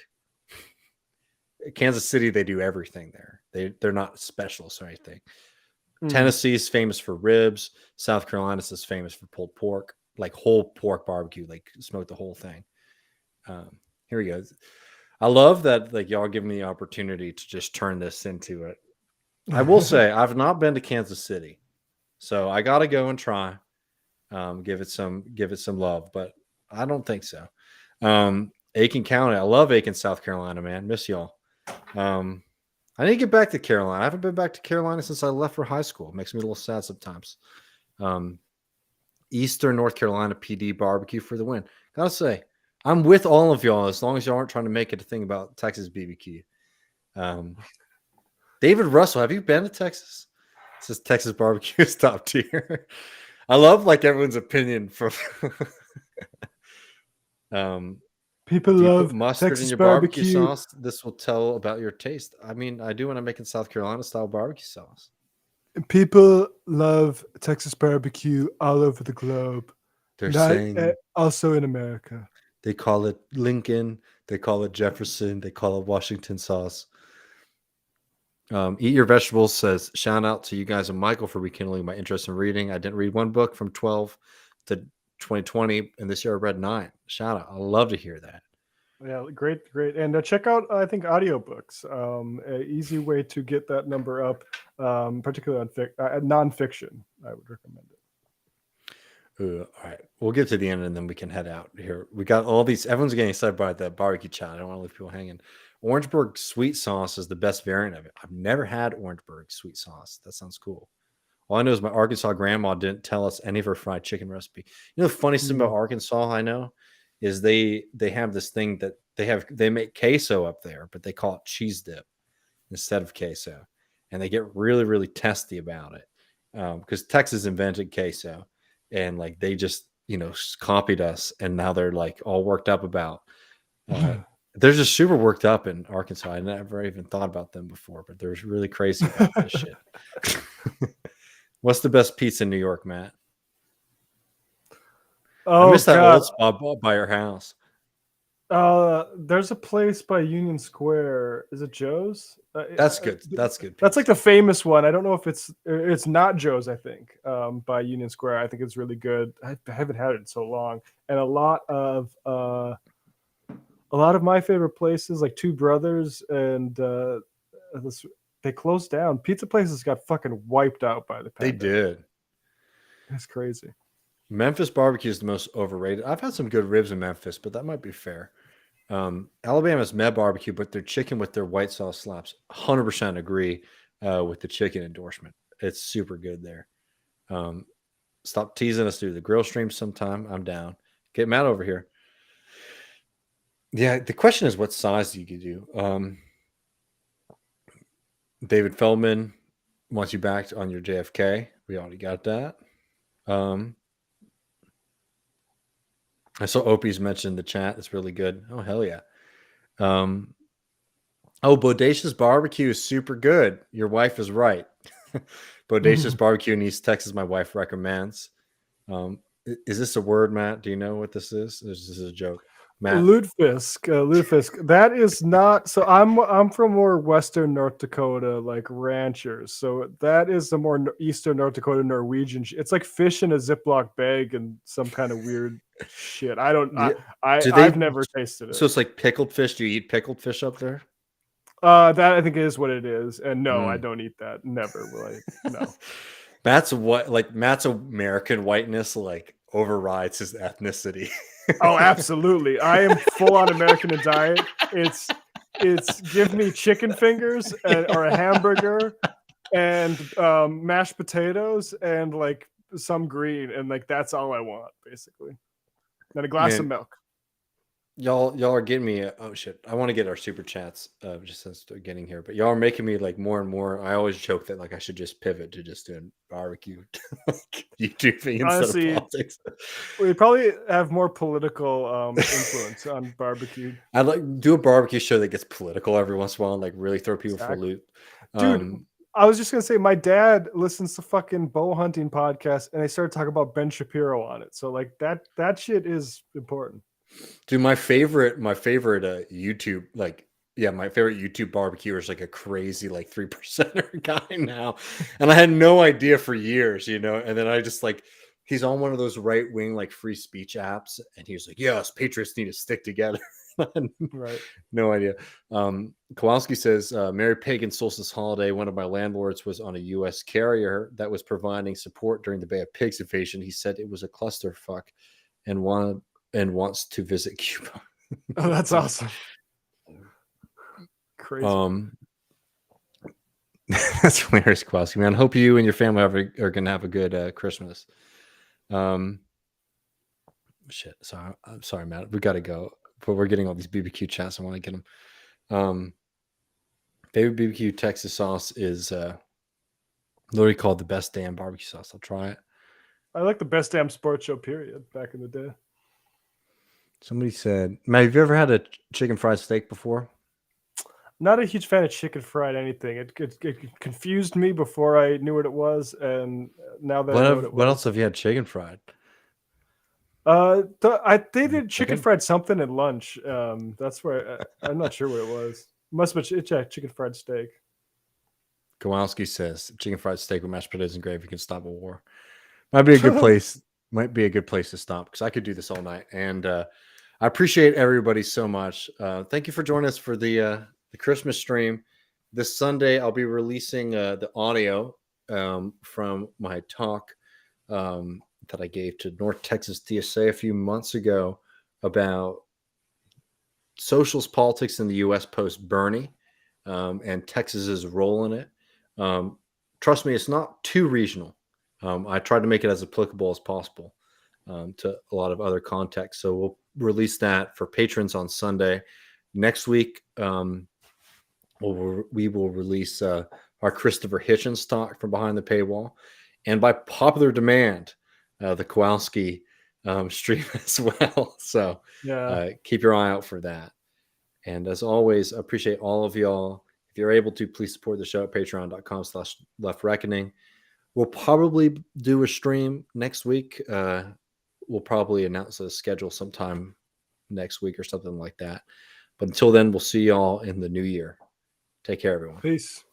Kansas City, they do everything there. They're not specialists or anything. Tennessee is famous for ribs. South Carolina is famous for pulled pork, like whole pork barbecue, like smoke the whole thing. Here we go. I love that like y'all give me the opportunity to just turn this into it. I will say I've not been to Kansas City, so I got to go and try. Give it some love, but I don't think so. Aiken County, I love Aiken, South Carolina, man. Miss y'all. I need to get back to Carolina. I haven't been back to Carolina since I left for high school. It makes me a little sad sometimes. Eastern North Carolina PD barbecue for the win. Gotta say, I'm with all of y'all as long as y'all aren't trying to make it a thing about Texas BBQ. David Russell, have you been to Texas? It says Texas barbecue is top tier. I love like everyone's opinion from people love mustard Texas in your barbecue sauce. This will tell about your taste. I mean, I do when I'm making South Carolina style barbecue sauce. People love Texas barbecue all over the globe. They're saying also in America. They call it Lincoln. They call it Jefferson. They call it Washington sauce. Eat Your Vegetables says, shout out to you guys and Michael for rekindling my interest in reading. I didn't read one book from 12 to 2020, and this year I read 9. Shout out. I love to hear that. Yeah, great. And check out, I think, audiobooks. An easy way to get that number up, particularly on nonfiction. I would recommend it. All right. We'll get to the end and then we can head out here. We got all these. Everyone's getting excited by the barbecue chat. I don't want to leave people hanging. Orangeburg sweet sauce is the best variant of it. I've never had Orangeburg sweet sauce. That sounds cool. All I know is my Arkansas grandma didn't tell us any of her fried chicken recipe. You know, the funniest thing about Arkansas I know is they have this thing that they make queso up there, but they call it cheese dip instead of queso. And they get really, really testy about it because Texas invented queso. And like they just, copied us, and now they're like all worked up about. They're just super worked up in Arkansas. I never even thought about them before, but they're really crazy about this shit. What's the best pizza in New York, Matt? I missed that old spot by your house. There's a place by Union Square. Is it Joe's? That's good. That's good. That's like the famous one. I don't know if it's not Joe's. I think by Union Square. I think it's really good. I haven't had it in so long. And a lot of my favorite places, like Two Brothers, and they closed down. Pizza places got fucking wiped out by the pandemic. They did. It's crazy. Memphis barbecue is the most overrated. I've had some good ribs in Memphis, but that might be fair. Alabama's Med barbecue, but their chicken with their white sauce slaps. 100% agree with the chicken endorsement. It's super good there. Stop teasing us through the grill stream sometime. I'm down. Get Matt over here. Yeah, the question is what size do you do? David Feldman wants you back on your JFK. We already got that. I saw Opie's mentioned the chat. It's really good. Oh, hell yeah. Bodacious Barbecue is super good. Your wife is right. Bodacious Barbecue in East Texas, my wife recommends. Is this a word, Matt? Do you know what this is? This is a joke. Matt? Lutefisk. That is not. So I'm from more Western North Dakota, like ranchers. So that is the more Eastern North Dakota Norwegian. It's like fish in a Ziploc bag and some kind of weird shit. I don't. I've never tasted it. So it's like pickled fish. Do you eat pickled fish up there? That I think is what it is. And no, I don't eat that. Never will I. No. Matt's American whiteness like overrides his ethnicity. Oh, absolutely. I am full on American in diet. It's give me chicken fingers or a hamburger and mashed potatoes and like some green, and like that's all I want basically. And a glass of milk. Y'all are getting me. Oh shit! I want to get our super chats just since they're getting here, but y'all are making me like more and more. I always joke that like I should just pivot to just doing barbecue, like YouTubing instead of Honestly, politics. we probably have more political influence on barbecue. I'd like do a barbecue show that gets political every once in a while and like really throw people for a Exactly. loop. Dude, I was just gonna say my dad listens to fucking bow hunting podcast and they started talking about Ben Shapiro on it. So like that shit is important. Dude, my favorite YouTube, like, yeah, my favorite YouTube barbecuer is like a crazy like 3%er guy now. And I had no idea for years, you know. And then I just like he's on one of those right-wing like free speech apps, and he was like, yes, patriots need to stick together. Right. No idea. Kowalski says, Merry Pagan Solstice holiday. One of my landlords was on a U.S. carrier that was providing support during the Bay of Pigs invasion. He said it was a clusterfuck and wants to visit Cuba. Oh, that's awesome. Crazy. That's hilarious, Kowalski, man. Hope you and your family are going to have a good Christmas. Shit. So I'm sorry, Matt. We got to go. But we're getting all these BBQ chats. I want to get them. Favorite BBQ Texas sauce is literally called the best damn barbecue sauce. I'll try it. I like the best damn sports show period back in the day. Somebody said, Matt, have you ever had a chicken fried steak before? Not a huge fan of chicken fried anything. It confused me before I knew what it was, and now that I know What else have you had chicken fried? They did chicken fried something at lunch. That's where I'm not sure what it was. Must have been chicken fried steak. Kowalski says chicken fried steak with mashed potatoes and gravy can stop a war. Might be a good place. Might be a good place to stop because I could do this all night. And I appreciate everybody so much. Thank you for joining us for the Christmas stream. This Sunday, I'll be releasing the audio from my talk that I gave to North Texas TSA a few months ago about socialist politics in the U.S. post Bernie and Texas's role in it. Trust me, it's not too regional. I tried to make it as applicable as possible to a lot of other contexts. So we'll release that for patrons on Sunday. Next week, we will release our Christopher Hitchens talk from behind the paywall. And by popular demand, the Kowalski stream as well. So keep your eye out for that. And as always, appreciate all of y'all. If you're able to, please support the show at patreon.com/leftreckoning. We'll probably do a stream next week. We'll probably announce a schedule sometime next week or something like that. But until then, we'll see y'all in the new year. Take care, everyone. Peace.